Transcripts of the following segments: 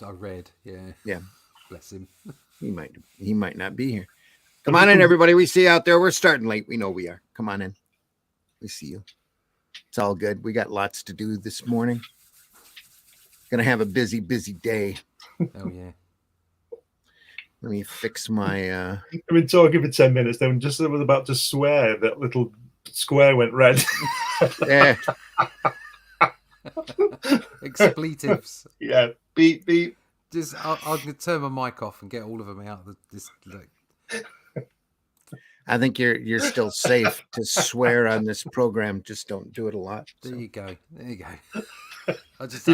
I read. Yeah. Yeah. Bless him. He might not be here. Come on in, everybody. We see you out there. We're starting late. We know we are. Come on in. We see you. It's all good. We got lots to do this morning. Gonna have a busy day. Oh yeah. Let me fix my I've been talking for 10 minutes, then just as I was about to swear, that little square went red. Yeah. Expletives. Yeah. Beep beep. Just I'll turn my mic off and get all of them out of this. Like... I think you're still safe to swear on this program. Just don't do it a lot. There you go. There you go.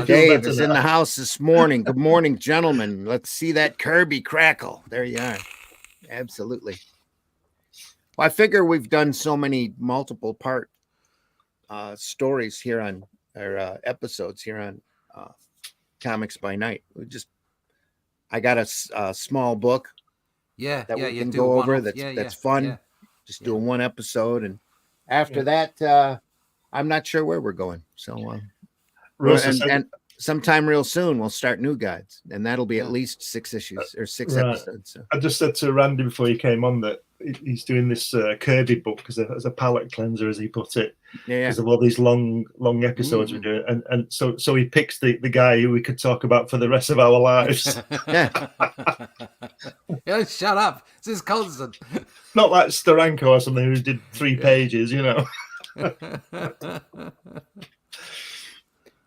Dave is in the house this morning. Good morning, gentlemen. Let's see that Kirby crackle. There you are. Absolutely. Well, I figure we've done so many multiple part stories here on or episodes here on Comics by Night. I got a small book. Yeah, that yeah, we can go over. That's fun. Yeah. Just doing one episode, and after that, I'm not sure where we're going. So, and sometime real soon we'll start new guides, and that'll be at least 6 issues or 6 episodes. So. I just said to Randy before he came on that he's doing this Kirby book as a palate cleanser, as he put it, because of all these long episodes we're doing, and so he picks the guy who we could talk about for the rest of our lives. Yeah, shut up. This is constant. Not like Steranko or something who did 3 pages, you know.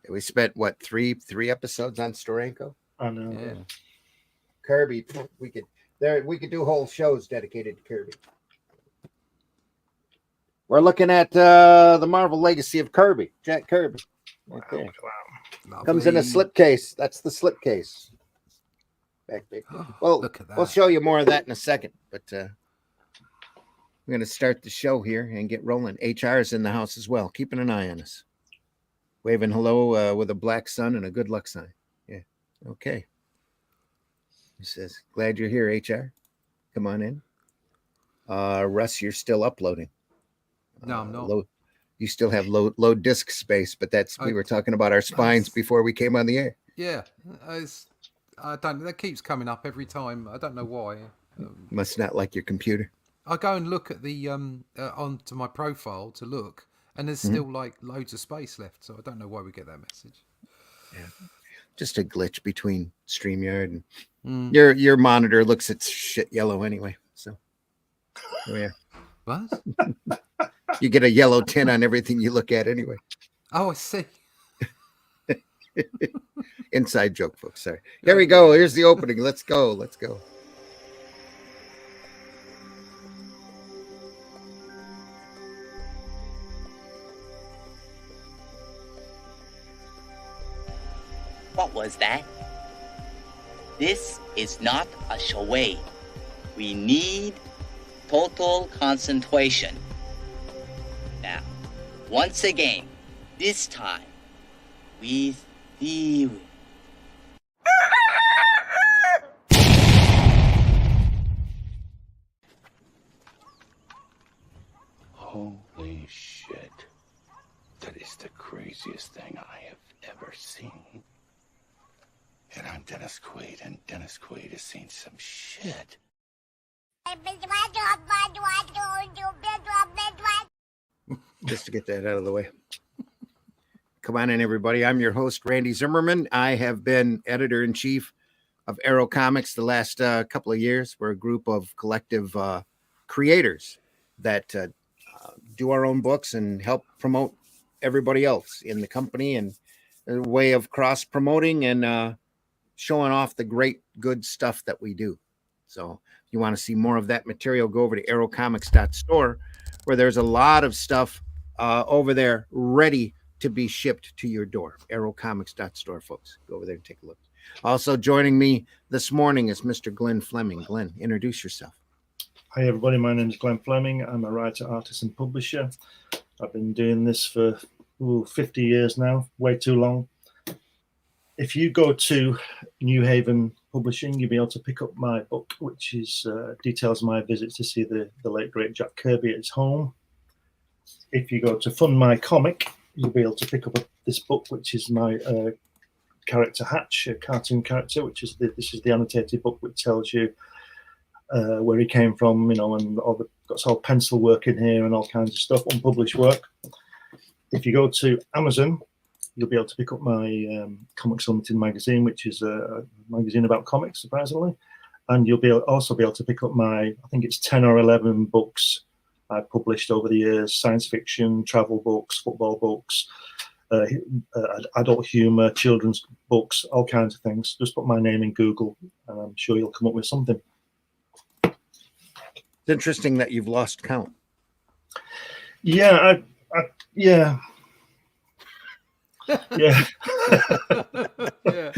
We spent what three episodes on Steranko? I know. Yeah. Kirby, we could do whole shows dedicated to Kirby. We're looking at the Marvel Legacy of Kirby, Jack Kirby. Right there. Wow. Comes in a slipcase. That's the slipcase. Back. Well, look at that. We'll show you more of that in a second, but we're going to start the show here and get rolling. HR is in the house as well, keeping an eye on us. Waving hello with a black sun and a good luck sign. Yeah. Okay. He says, glad you're here, HR. Come on in. Russ, you're still uploading. No, I'm not. You still have low disk space, but we were talking about our spines before we came on the air. Yeah. That keeps coming up every time. I don't know why. Must not like your computer. I go and look at the onto my profile to look, and there's still like loads of space left. So I don't know why we get that message. Yeah, just a glitch between StreamYard and your monitor looks at shit yellow anyway. So yeah, what? You get a yellow tint on everything you look at anyway. Oh, I see. Inside joke, folks. Sorry. Here we go. Here's the opening. Let's go. What was that? This is not a charade. We need total concentration. Now, once again, this time, with the... Holy shit. That is the craziest thing I have ever seen. And I'm Dennis Quaid, and Dennis Quaid has seen some shit. Just to get that out of the way. Come on in, everybody. I'm your host, Randy Zimmerman. I have been editor-in-chief of Arrow Comics the last couple of years. We're a group of collective creators that do our own books and help promote everybody else in the company, and a way of cross-promoting and showing off the great, good stuff that we do. So if you want to see more of that material, go over to arrowcomics.store, where there's a lot of stuff over there ready to be shipped to your door. arrowcomics.store, folks. Go over there and take a look. Also joining me this morning is Mr. Glenn Fleming. Glenn, introduce yourself. Hi, everybody. My name is Glenn Fleming. I'm a writer, artist, and publisher. I've been doing this for 50 years now, way too long. If you go to New Haven Publishing, you'll be able to pick up my book, which is details my visits to see the late, great Jack Kirby at his home. If you go to Fund My Comic, you'll be able to pick up this book, which is my character Hatch, a cartoon character, which is this is the annotated book which tells you where he came from, and got all pencil work in here and all kinds of stuff, unpublished work. If you go to Amazon, you'll be able to pick up my Comics Limited magazine, which is a magazine about comics, surprisingly. And you'll also be able to pick up my, I think it's 10 or 11 books I've published over the years, science fiction, travel books, football books, adult humor, children's books, all kinds of things. Just put my name in Google and I'm sure you'll come up with something. It's interesting that you've lost count. Yeah, yeah. Yeah. Yeah.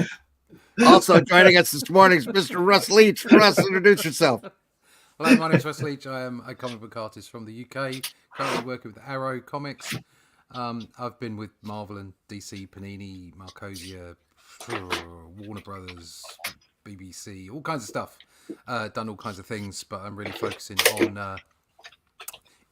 Also joining us this morning is Mr. Russ Leach. Russ, introduce yourself. Hello, my name is Russ Leach. I am a comic book artist from the UK, currently working with Arrow Comics. I've been with Marvel and DC, Panini, Marcosia, Warner Brothers, BBC, all kinds of stuff. Done all kinds of things, but I'm really focusing on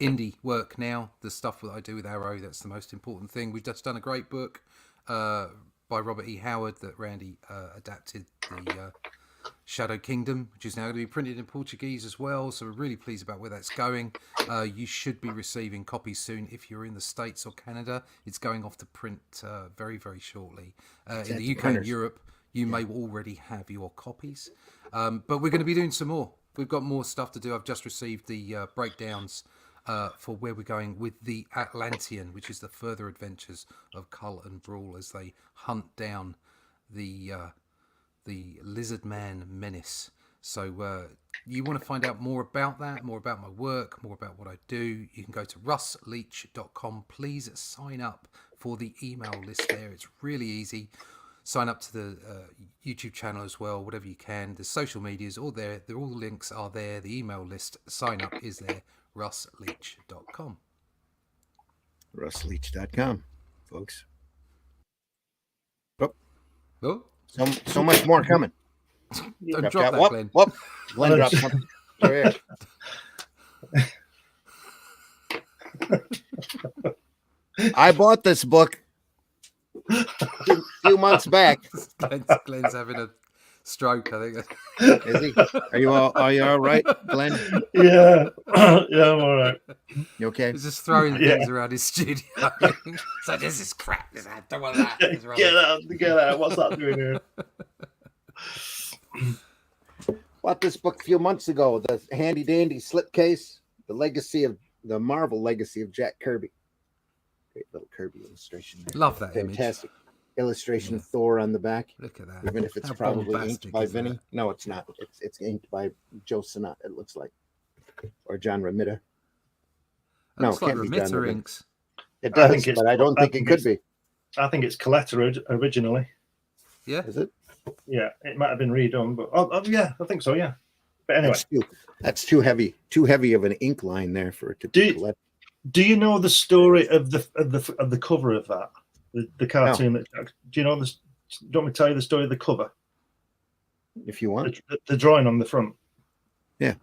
indie work now. The stuff that I do with Arrow, that's the most important thing. We've just done a great book by Robert E. Howard that Randy adapted, the Shadow Kingdom, which is now going to be printed in Portuguese as well. So we're really pleased about where that's going. You should be receiving copies soon if you're in the States or Canada. It's going off to print very, very shortly. In the UK and Europe, you may already have your copies. But we're going to be doing some more. We've got more stuff to do. I've just received the breakdowns for where we're going with the Atlantean, which is the further adventures of Cull and Brawl as they hunt down the Lizard Man menace. So you want to find out more about that, more about my work, more about what I do, you can go to russleach.com. Please sign up for the email list there. It's really easy. Sign up to the YouTube channel as well, whatever you can. The social medias, all there. All the links are there. The email list, sign up is there. russleach.com. russleach.com, folks. Oh, So much more coming. don't drop that, whoop, Glenn. Whoop. Glenn dropped something. There I bought this book a few months back. Glenn's having a stroke, I think. Is he? Are you all right, Glenn? Yeah. Yeah, I'm all right. You okay? He's just throwing things around his studio. So this is crap. I don't want that. Get out. What's that doing here? Bought this book a few months ago. The handy dandy slipcase, the Marvel legacy of Jack Kirby. Great little Kirby illustration there. Love that image. Fantastic illustration of Thor on the back. Look at that. Even if it's How probably bombastic inked by is Vinny. that? No, it's not. It's inked by Joe Sinnott, it looks like. Or John Romita. That No, looks it like can't be John Remitter Romita. inks. It I does, think it's- but I don't I think it think could be. I think it's Coletta originally. Yeah. Is it? Yeah, it might have been redone, but yeah, I think so. Yeah, but anyway, That's too heavy. Too heavy of an ink line there for it to be collected. do you know the story of the cover of that, the cartoon? Do you know this? Do you want me to tell you the story of the cover? If you want. The drawing on the front. Yeah.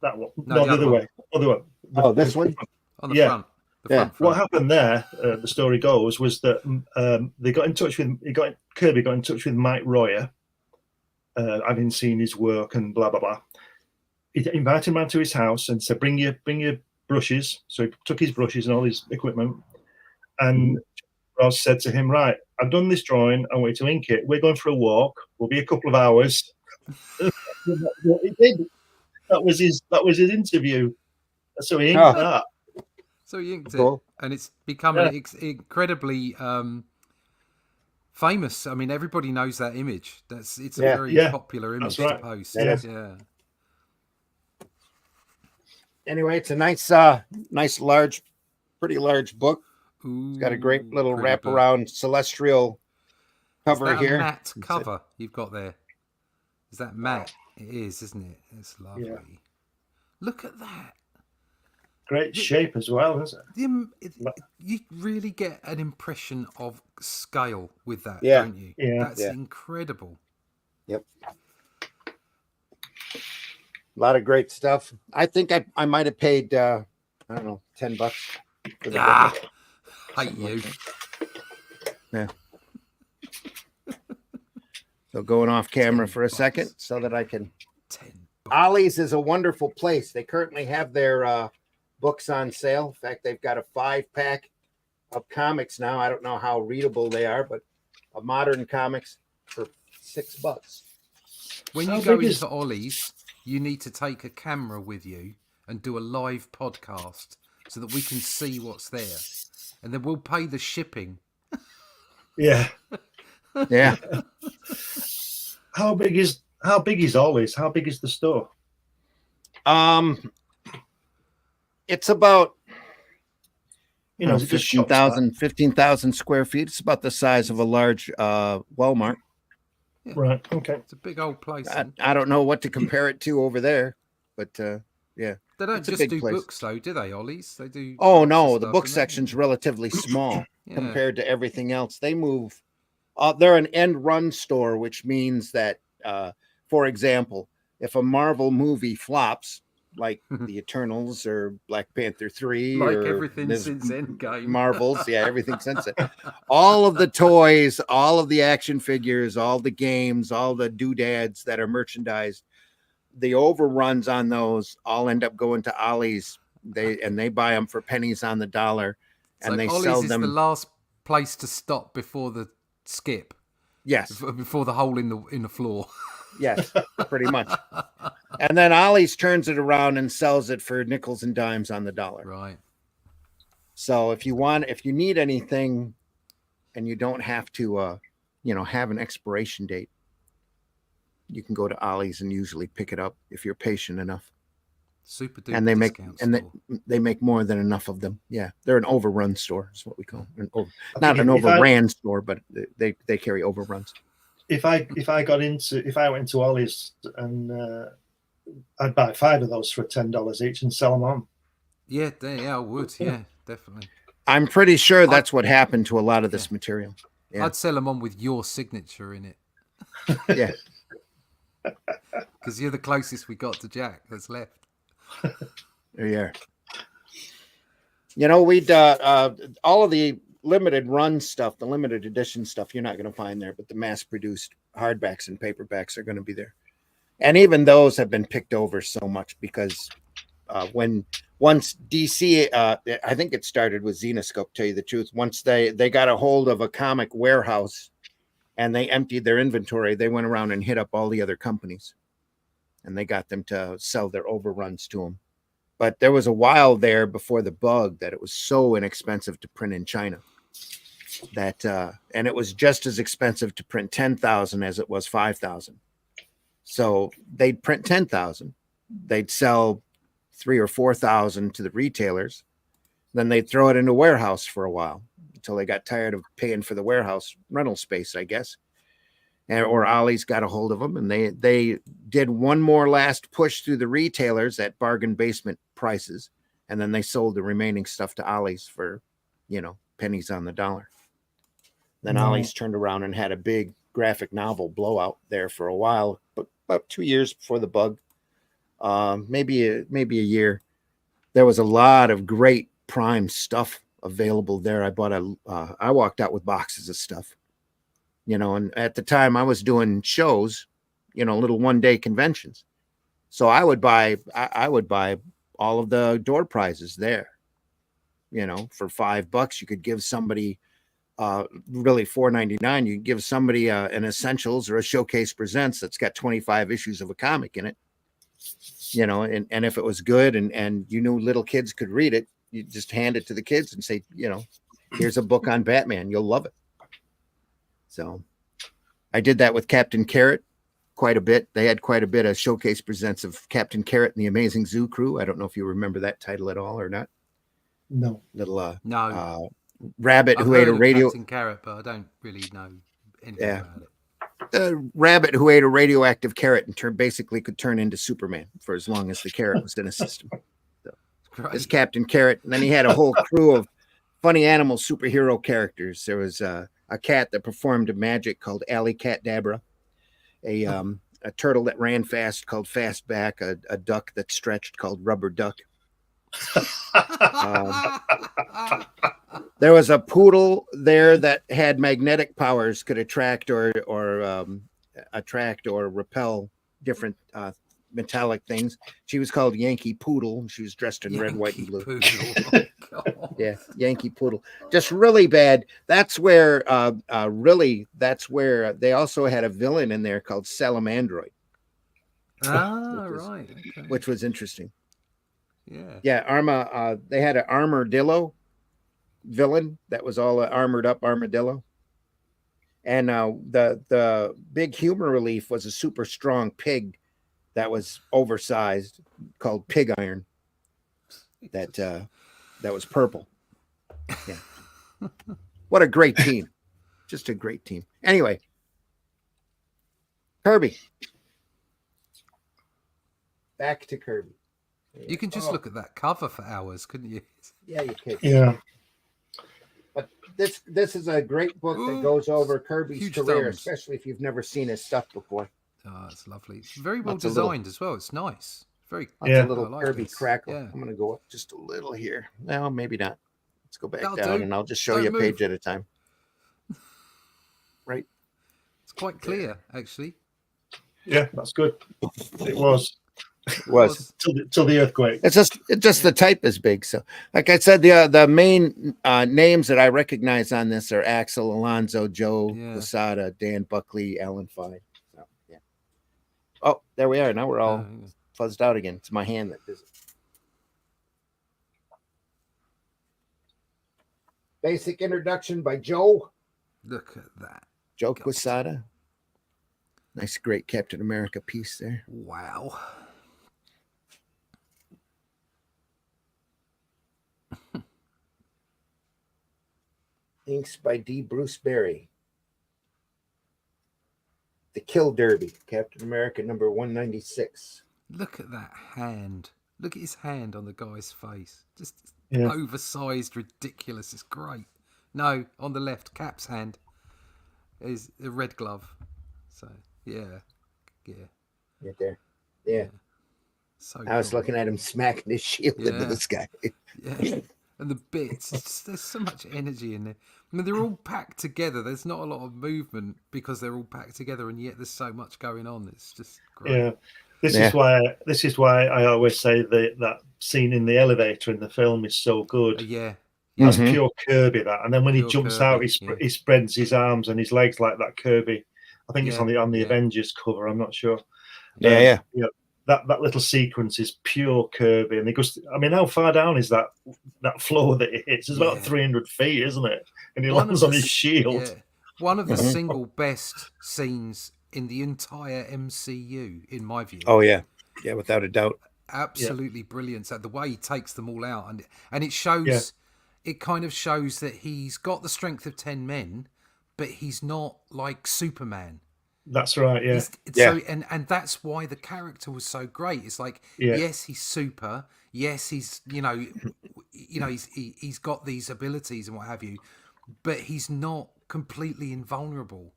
That one. No, No, the the other other one. way. Other one. Oh, this one? On the Yeah. front. The Yeah. front. What happened there? The story goes was that they got in touch with Kirby got in touch with Mike Royer, having seen his work and blah blah blah. He invited him round to his house and said, "Bring your brushes." So he took his brushes and all his equipment, and Ross said to him, "Right, I've done this drawing. I want you to ink it. We're going for a walk. We'll be a couple of hours." What he did. That was his interview. So he inked that. So he inked Cool. it, and it's become incredibly famous. I mean, everybody knows that image. It's a very popular image to post. Yeah. Anyway, it's a nice, pretty large book. Ooh, It's got a great little pretty book. wraparound celestial cover Is that here. a matte cover you've got there? Is that matte? It is, isn't it? It's lovely. Yeah. Look at that. Great shape as well, isn't it? You really get an impression of scale with that, Yeah. don't you? Yeah. That's incredible. Yep. A lot of great stuff. I think I might have paid, I don't know, $10 for the book. Hate you. Yeah. So going off camera 10 for a bucks. second so that I can. 10 bucks. Ollie's is a wonderful place. They currently have their books on sale. In fact, they've got a 5-pack of comics now. I don't know how readable they are, but a modern comics for $6. When How you go big into is- Ollie's, you need to take a camera with you and do a live podcast so that we can see what's there. And then we'll pay the shipping. Yeah. Yeah. How big is Ollie's? How big is the store? It's about You know, is it just shops like- 15,000 square feet. It's about the size of a large Walmart. Right. Okay. It's a big old place. I don't know what to compare it to over there, but yeah. They don't it's a just big do place. books, though, do they, Ollie's? They do. Oh lots of no, the stuff, book don't they? section's relatively small Yeah. compared to everything else. They move. They're an end run store, which means that, for example, if a Marvel movie flops, like the Eternals or Black Panther 3, Like or everything Ms. since Endgame. Marvels, yeah, everything since it. All of the toys, all of the action figures, all the games, all the doodads that are merchandised, the overruns on those all end up going to Ollie's. They buy them for pennies on the dollar, So and they Ollie's sell is them. the last place to stop before the skip, Yes, before the hole in the floor. yes, pretty much. And then Ollie's turns it around and sells it for nickels and dimes on the dollar. Right. So if you need anything, and you don't have to, have an expiration date, you can go to Ollie's and usually pick it up if you're patient enough. Super duper And they make discount and store. they make more than enough of them. Yeah, they're an overrun store, is what we call it. I Not think an if I- overran store, but they carry overruns. If I went into Ollie's and I'd buy 5 of those for $10 each and sell them on. Yeah, I would. Yeah, definitely. I'm pretty sure that's what happened to a lot of this material. Yeah. I'd sell them on with your signature in it. Yeah. Because you're the closest we got to Jack that's left. There you are. We'd all of the limited run stuff, the limited edition stuff, you're not going to find there, but the mass produced hardbacks and paperbacks are going to be there. And even those have been picked over so much because once DC, I think it started with Zenoscope, tell you the truth. Once they got a hold of a comic warehouse and they emptied their inventory, they went around and hit up all the other companies and they got them to sell their overruns to them. But there was a while there before the bug that it was so inexpensive to print in China that, and it was just as expensive to print 10,000 as it was 5,000. So they'd print 10,000, they'd sell 3,000 or 4,000 to the retailers. Then they'd throw it in a warehouse for a while until they got tired of paying for the warehouse rental space, I guess. Or Ollie's got a hold of them, and they did one more last push through the retailers at bargain basement prices, and then they sold the remaining stuff to Ollie's for, pennies on the dollar. Then Ollie's turned around and had a big graphic novel blowout there for a while, but about 2 years before the bug, maybe a year. There was a lot of great Prime stuff available there. I walked out with boxes of stuff. And at the time I was doing shows, little one-day conventions. So I would buy all of the door prizes there. For $5, you could give somebody, really $4.99. You could give somebody an Essentials or a Showcase Presents that's got 25 issues of a comic in it. And if it was good and you knew little kids could read it, you just hand it to the kids and say, here's a book on Batman. You'll love it. So I did that with Captain Carrot quite a bit. They had quite a bit of Showcase Presents of Captain Carrot and the Amazing Zoo Crew. I don't know if you remember that title at all or not. No. Little No. rabbit I've who ate heard a of radio. Captain Carrot, but I don't really know anything Yeah. about it. A rabbit who ate a radioactive carrot and basically could turn into Superman for as long as the carrot was in a system. Great. This Captain Carrot. And then he had a whole crew of funny animal superhero characters. There was a cat that performed magic called Alley Cat Dabra, a turtle that ran fast called Fastback, a duck that stretched called Rubber Duck. There was a poodle there that had magnetic powers, could attract or attract or repel different metallic things. She was called Yankee Poodle. She was dressed in red, white, and blue. Poodle. Oh, God. Yeah, Yankee Poodle. Just really bad. That's where they also had a villain in there called Salamandroid, Ah, right. Okay. which was interesting. Yeah. Yeah, they had an armadillo villain that was all armored up armadillo. And the big humor relief was a super strong pig that was oversized called Pig Iron. That was purple. Yeah. What a great team. Just a great team. Anyway, Kirby. Back to Kirby. You can just look at that cover for hours, couldn't you? Yeah, you could. Yeah. But this is a great book that goes over Kirby's Huge career, thumbs. especially if you've never seen his stuff before. Oh, it's lovely. It's very well Lots of little- designed as well. It's nice. Very Lots Yeah. of little I like Kirby this. crackle. Yeah. I'm going to go up just a little here. No, maybe not. Let's go back That'll down do. and I'll just show Don't you a move. page at a time. Right. It's quite clear, actually. Yeah, that's good. It was Was. till the earthquake. It's just the type is big. So, like I said, the main names that I recognize on this are Axel, Alonso, Joe, Yeah. Quesada, Dan Buckley, Alan Fine. So, yeah. Oh, there we are. Now we're all Yeah. fuzzed out again. It's my hand that does it. Basic introduction by Joe. Look at that. Joe Quesada. Nice, great Captain America piece there. Wow. Inks by D. Bruce Berry. The Kill Derby, Captain America number 196. Look at that hand. Look at his hand on the guy's face. Just Yeah. oversized, ridiculous. It's great. No, on the left, Cap's hand is a red glove. So, yeah. Right there. Yeah. So I was cool. looking at him smacking his shield into Yeah. the sky. Yeah. And the bits, there's so much energy in there. I mean, they're all packed together. There's not a lot of movement because they're all packed together, and yet there's so much going on. It's just great. Yeah. This Yeah. is why I always say that scene in the elevator in the film is so good. Yeah. That's Mhm. pure Kirby, that. And then when he Pure jumps Kirby, out, yeah. he spreads his arms and his legs like that Kirby. I think it's Yeah, on the yeah. Avengers cover. I'm not sure. Yeah. You know, that little sequence is pure Kirby. And he goes, I mean, how far down is that floor that it hits? It's about Yeah. 300 feet, isn't it? And he One lands of on the his s- shield. Yeah. One of the Mhm. single best scenes in the entire MCU, in my view. Oh, yeah. Yeah, without a doubt. Absolutely brilliant. So the way he takes them all out, and it shows, it kind of shows that he's got the strength of 10 men, but he's not like Superman. That's right, yeah. So and that's why the character was so great. It's like, Yeah. yes, he's super. Yes, he's he's got these abilities and what have you, but he's not completely invulnerable.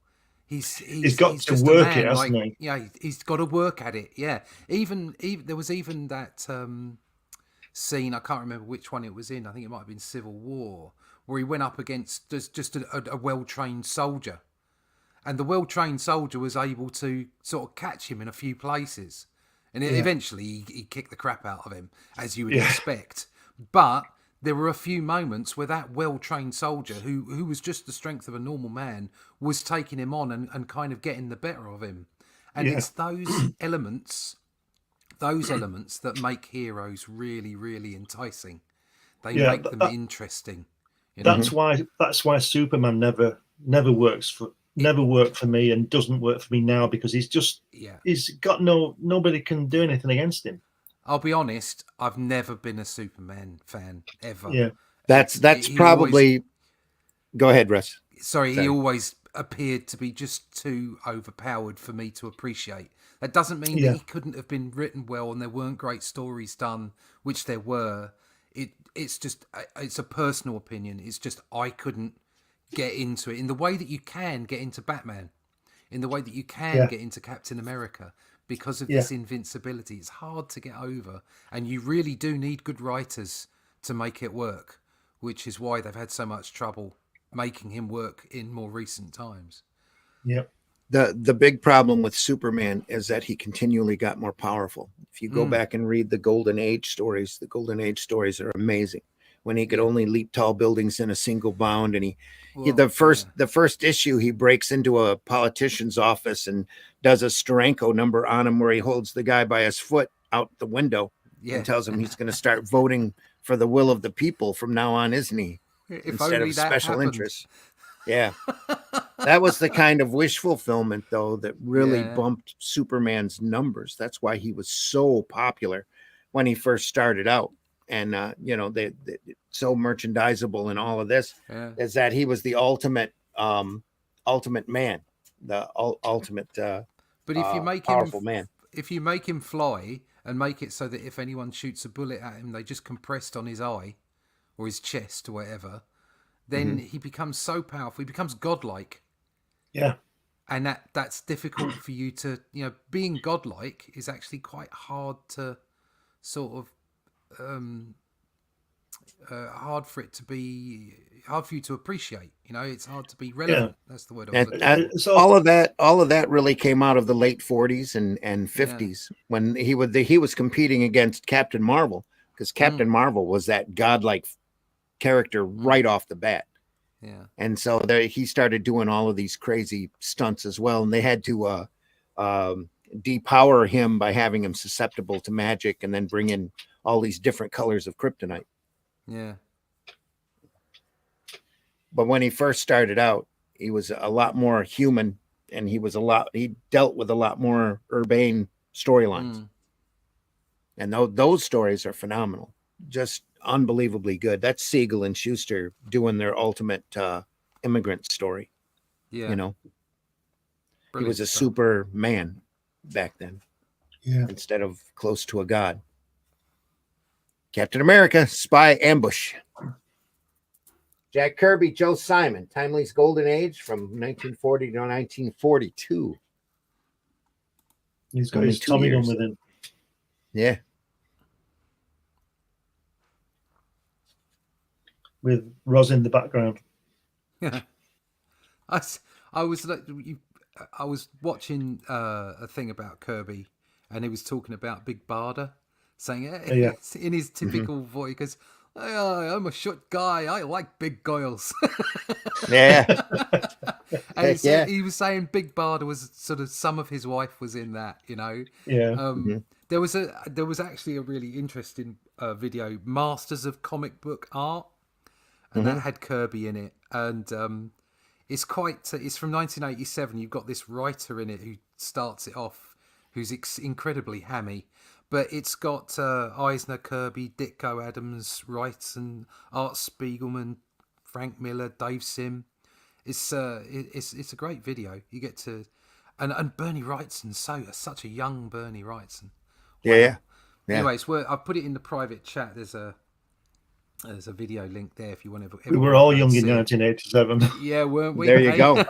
He's got to just a work man, it, hasn't he? Yeah, he's got to work at it. Yeah, even there was even that scene. I can't remember which one it was in. I think it might have been Civil War, where he went up against just a well-trained soldier. And the well-trained soldier was able to sort of catch him in a few places. And eventually he kicked the crap out of him, as you would expect. But there were a few moments where that well-trained soldier, who was just the strength of a normal man, was taking him on and kind of getting the better of him. And it's those elements that make heroes really, really enticing. They make them interesting. You know? That's why Superman never works for me and doesn't work for me now, because he's got nobody can do anything against him. I'll be honest, I've never been a Superman fan ever. Yeah. That's He probably. Go ahead, Russ. Sorry, Sorry. he always appeared to be just too overpowered for me to appreciate. That doesn't mean that he couldn't have been written well and there weren't great stories done, which there were. It's a personal opinion. It's just I couldn't get into it in the way that you can get into Batman, in the way that you can get into Captain America, because of this invincibility. It's hard to get over, and you really do need good writers to make it work, which is why they've had so much trouble making him work in more recent times. Yep. The big problem with Superman is that he continually got more powerful. If you go back and read the Golden Age stories are amazing. When he could only leap tall buildings in a single bound, and the first issue, he breaks into a politician's office and does a Steranko number on him where he holds the guy by his foot out the window and tells him he's going to start voting for the will of the people from now on, isn't he? Instead of special interests. Yeah. That was the kind of wish fulfillment, though, that really bumped Superman's numbers. That's why he was so popular when he first started out. And, they so merchandisable and all of this is that he was the ultimate man, the ultimate but if you make powerful man. If you make him fly and make it so that if anyone shoots a bullet at him, they just compressed on his eye or his chest or whatever, then he becomes so powerful. He becomes godlike. Yeah. And that's difficult for you to, being godlike is actually quite hard to sort of, hard for you to appreciate. It's hard to be relevant. Yeah. That's the word I was looking for. All of that really came out of the late 40s and 50s when he was competing against Captain Marvel, because Captain Marvel was that godlike character right off the bat. Yeah. And so he started doing all of these crazy stunts as well, and they had to depower him by having him susceptible to magic and then bring in all these different colors of kryptonite. Yeah. But when he first started out, he was a lot more human, and he dealt with a lot more urbane storylines. And those stories are phenomenal. Just unbelievably good. That's Siegel and Schuster doing their ultimate immigrant story. Yeah. Brilliant. He was a stuff. Superman back then. Yeah. Instead of close to a god. Captain America, Spy Ambush. Jack Kirby, Joe Simon, Timely's Golden Age from 1940 to 1942. He's got his Tommy gun with him. Yeah. With Roz in the background. Yeah. I was watching a thing about Kirby, and he was talking about Big Barda, saying in his typical voice, he goes, I'm a short guy, I like big girls. Yeah. And he was saying Big Barda was sort of, some of his wife was in that, Yeah. There was actually a really interesting video, Masters of Comic Book Art, and that had Kirby in it, and it's from 1987. You've got this writer in it who starts it off, who's incredibly hammy, but it's got Eisner, Kirby, Ditko Adams, Wrighton, Art Spiegelman, Frank Miller, Dave Sim. It's a great video. You get to, and Bernie Wrightson, such a young Bernie Wrightson. Wow. Yeah. Anyways, I've put it in the private chat. There's a video link there if you want to. We were all young in 1987. Yeah, weren't we? There you go.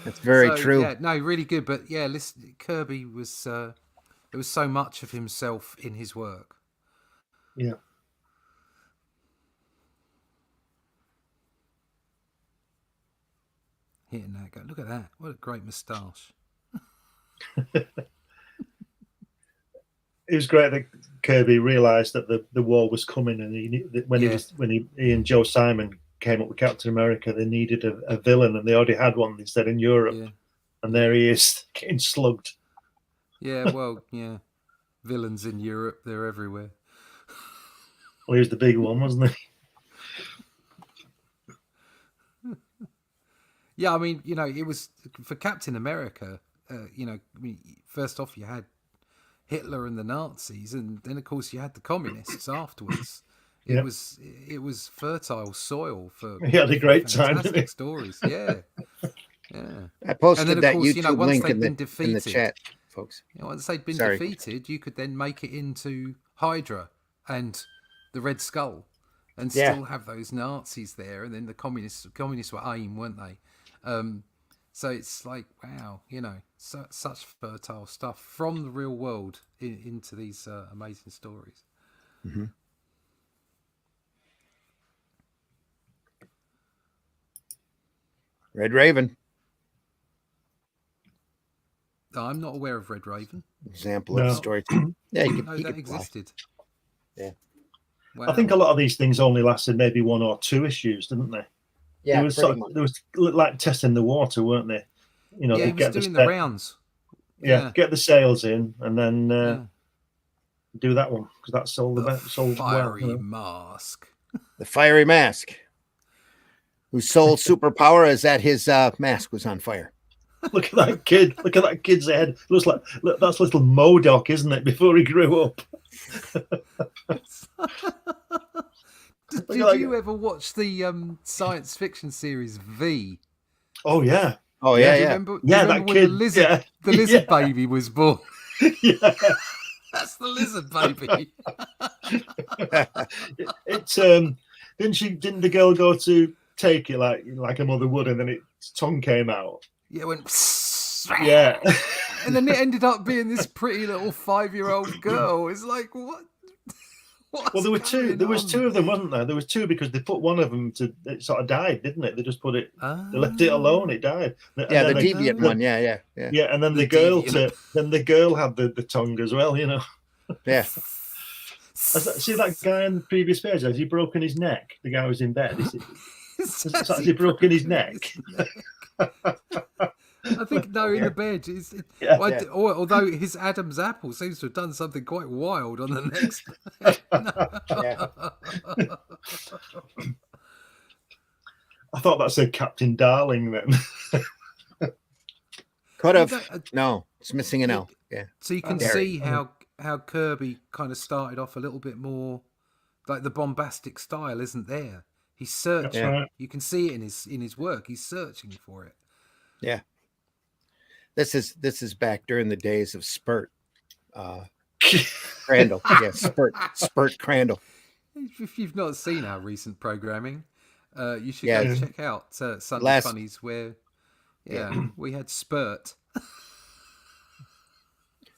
That's very true. Yeah, no, really good. But yeah, listen, Kirby was there was so much of himself in his work. Yeah. Hitting that go. Look at that. What a great moustache. It was great that Kirby realised that the war was coming, and when he and Joe Simon came up with Captain America, they needed a villain, and they already had one. They said in Europe, and there he is getting slugged. Yeah, well, yeah, villains in Europe, they're everywhere. Well, he was the big one, wasn't he? Yeah, I mean, it was for Captain America. First off, you had Hitler and the Nazis, and then of course you had the communists afterwards. It was fertile soil for he had a great fantastic time. Stories, yeah. I posted and then, that of course, YouTube link in the chat, folks. Once they'd been defeated, you could then make it into Hydra and the Red Skull, and still have those Nazis there, and then the communists were AIM, weren't they? So it's like, wow, such fertile stuff from the real world into these amazing stories. Mm-hmm. Red Raven. I'm not aware of Red Raven. Example No. of storytelling. Yeah, he No, could that fly. existed. Yeah. Wow. I think a lot of these things only lasted maybe 1 or 2 issues, didn't they? Yeah, There was like testing the water, weren't they? You know, yeah, they he was get doing the the rounds. get the sales in, and then Yeah. do that one because that sold The sold well. fiery You know? mask. The Fiery Mask, whose sole superpower is that his mask was on fire. Look at that kid! Look at that kid's head. Looks like that's little Modoc, isn't it? Before he grew up. Did you ever watch the science fiction series V? Oh yeah. Oh Do yeah, you yeah. remember, Yeah, do you remember that when kid, the lizard yeah. baby was born? Yeah. That's the lizard baby. Didn't the girl go to take it like a mother would, and then its tongue came out? Yeah, it went. Yeah. And then it ended up being this pretty little 5-year-old girl. It's like, what? Well, there were two. There was 2 of them, wasn't there? There was 2 because they put one of them to. It sort of died, didn't it? They just put it. They left it alone. It died. And Yeah, the then deviant one. Yeah. Yeah, and then The the girl had the tongue as well. You know. Yeah. See that guy on the previous page? Has he broken his neck? The guy was in bed. Has he broken his neck? I think no, in the bed. Yeah. Although his Adam's apple seems to have done something quite wild on the next. I thought that said Captain Darling then. Could have. No, it's missing an L. Yeah. So you can see how Kirby kind of started off a little bit more like the bombastic style isn't there. He's searching. That's right. You can see it in his work. He's searching for it. Yeah. This is back during the days of Spurt. Crandall. Yeah, Spurt Crandall. If you've not seen our recent programming, you should Yeah. go check out Sunday Last- Funnies where we had Spurt.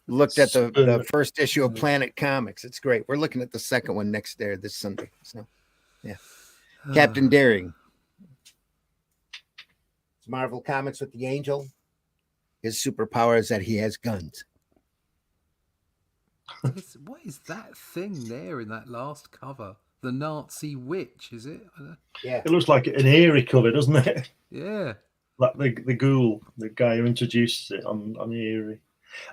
Looked at the first issue of Planet Comics. It's great. We're looking at the second one next there this Sunday. So, yeah. Captain Daring. It's Marvel Comics with the Angel. His superpower is that he has guns. What is that thing there in that last cover? The Nazi witch, is it? Yeah. It looks like an eerie cover, doesn't it? Yeah. Like the ghoul, the guy who introduces it on eerie.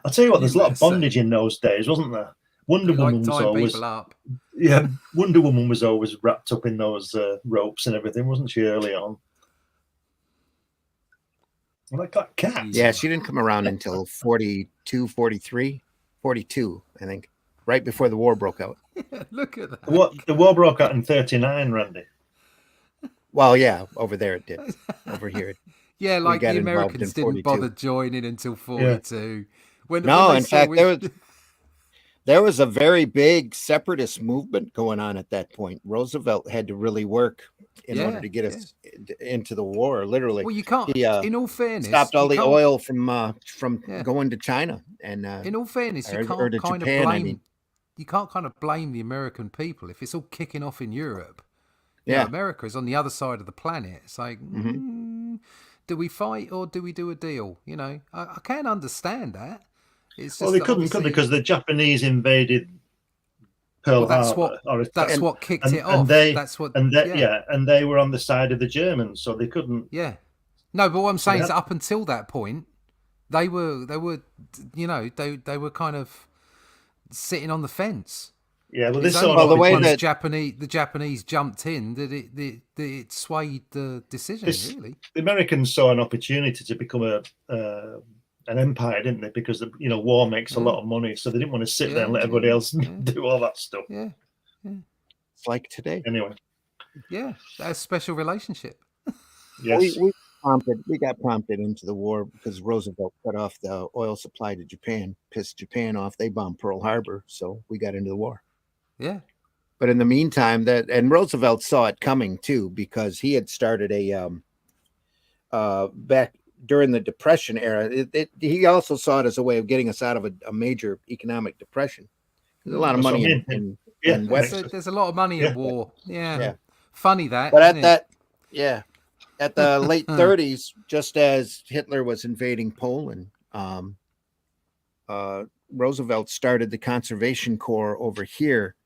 I'll tell you what, there's a lot of bondage in those days, wasn't there? Wonder Woman was always up. Yeah, Wonder Woman was always wrapped up in those ropes and everything, wasn't she, early on? Like that cat. Yeah, she didn't come around until 42, 43, 42, I think, right before the war broke out. Look at that. The war broke out in 39, Randy. Well, yeah, over there it did. Over here. Yeah, like got the involved Americans in didn't 42. bother joining until 42. When No, when they in saw fact, we- there was a very big separatist movement going on at that point. Roosevelt had to really work in order to get us into the war, literally. Well, you can't. He in all fairness, stopped all you the can't- oil from going to China. And In all fairness, you or can't to kind Japan, of I blame. mean. You can't kind of blame the American people if it's all kicking off in Europe. You Yeah. know, America is on the other side of the planet. It's like, do we fight or do we do a deal? You know, I can understand that. It's just Well, they that couldn't, could they? obviously- Because the Japanese invaded Pearl Well, that's Harbor. That's what kicked it off. And they, That's what. and they were on the side of the Germans, so they couldn't. Yeah. No, but what I'm saying is Yeah. up until that point, they were, you know, they were kind of sitting on the fence. Yeah, well, It's this only sort of the way once that- the Japanese jumped in that it swayed the decision. Really, the Americans saw an opportunity to become an empire, didn't they? Because war makes a lot of money, so they didn't want to sit there and let everybody else do all that stuff. yeah, it's like today. Anyway, yeah, that's a special relationship. yes, We got prompted into the war because Roosevelt cut off the oil supply to Japan, pissed Japan off. They bombed Pearl Harbor, so we got into the war. Yeah, But in the meantime, and Roosevelt saw it coming too, because he had started back during the Depression era. He also saw it as a way of getting us out of a major economic depression. There's a lot of That's what money I mean. in weapons. there's a lot of money in Yeah. war. Yeah. Yeah. Funny that. But isn't at it? that, yeah. at the late 30s, just as Hitler was invading Poland, Roosevelt started the Conservation Corps over here,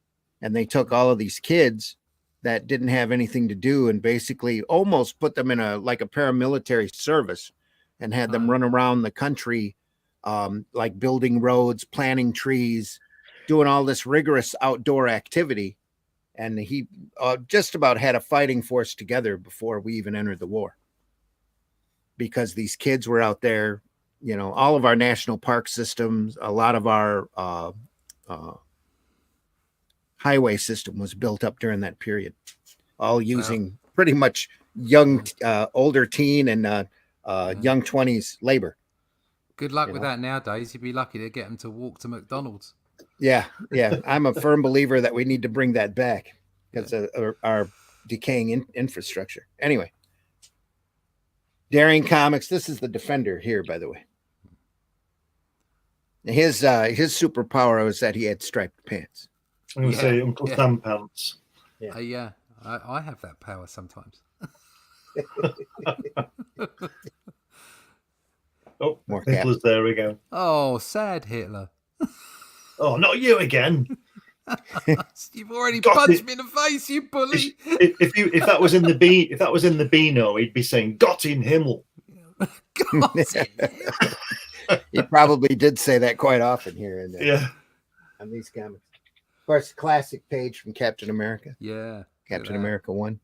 and they took all of these kids that didn't have anything to do and basically almost put them in a paramilitary service and had them run around the country, like building roads, planting trees, doing all this rigorous outdoor activity. And he just about had a fighting force together before we even entered the war, because these kids were out there. You know, all of our national park systems, a lot of our highway system was built up during that period, all using pretty much young, older teen and young 20s labor. Good luck with that nowadays. You'd be lucky to get them to walk to McDonald's. Yeah. I'm a firm believer that we need to bring that back because of our decaying infrastructure. Anyway, Daring Comics. This is the Defender here, by the way. His superpower was that he had striped pants. I'm going to say Uncle Sam pants. Yeah, I have that power sometimes. Oh, More Hitler's there again. Oh, sad Hitler. Oh, not you again. You've already punched me in the face, you bully. If that was in the Beano, he'd be saying "Gott in Himmel." He probably did say that quite often here and there. On these comics. Of course, classic page from Captain America. Yeah. Captain America 1.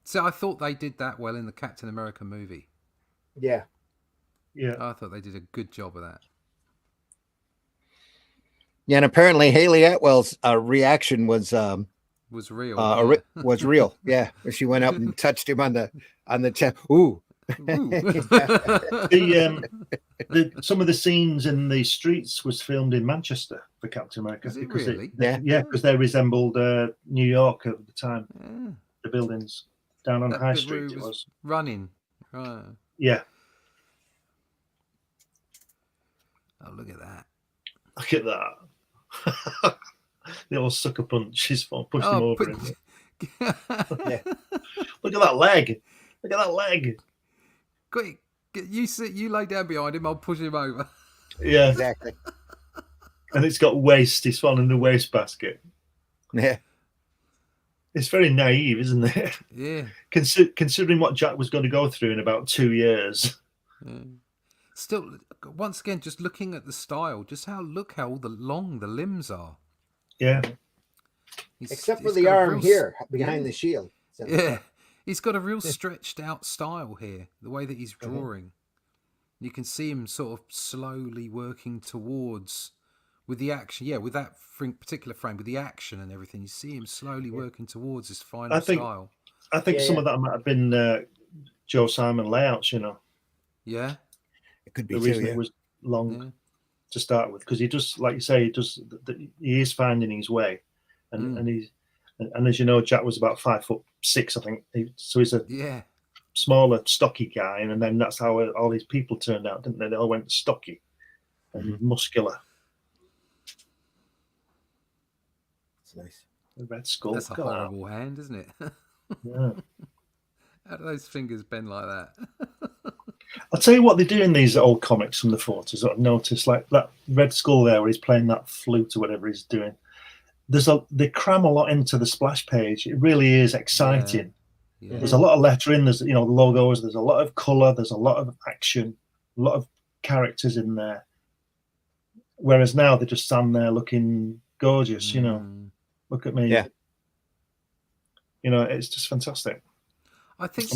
So I thought they did that well in the Captain America movie. Yeah. I thought they did a good job of that. Yeah, and apparently Haley Atwell's reaction was real. Was real. Yeah, she went up and touched him on the chest. Ooh. Some of the scenes in the streets was filmed in Manchester for Captain America. Is it really? Because they resembled New York at the time. Yeah. The buildings down on High Street. It was running. Right. Yeah. Oh, look at that. Look at that. The old sucker punch is fun. Push him over. Yeah. Look at that leg. Look at that leg. Quick, you lay down behind him, I'll push him over. Yeah. Exactly. And it's got waste. He's fallen in the waste basket. Yeah. It's very naive, isn't it? Yeah. Considering what Jack was going to go through in about 2 years. Yeah. Still, once again, just looking at the style, just how long the limbs are. Yeah. Except for the arm here behind the shield. So. Yeah. He's got a real stretched out style here, the way that he's drawing. You can see him sort of slowly working towards, with the action, with that particular frame, with the action and everything, you see him slowly working towards his final style. I think some of that might have been Joe Simon layouts, you know. Yeah. It could be the reason it was long to start with, because he does, like you say, he is finding his way. And he's, and as you know, Jack was about 5'6", I think. So he's a smaller, stocky guy, and then that's how all these people turned out, didn't they? They all went stocky and muscular. It's nice. The Red Skull. That's a horrible hand, isn't it? Yeah. How do those fingers bend like that? I'll tell you what they do in these old comics from the 40s. I've noticed, like that Red Skull there, where he's playing that flute or whatever he's doing. They cram a lot into the splash page. It really is exciting. Yeah. There's a lot of lettering. There's the logos. There's a lot of color. There's a lot of action. A lot of characters in there. Whereas now they just stand there looking gorgeous. You know, look at me. Yeah. You know, it's just fantastic. I think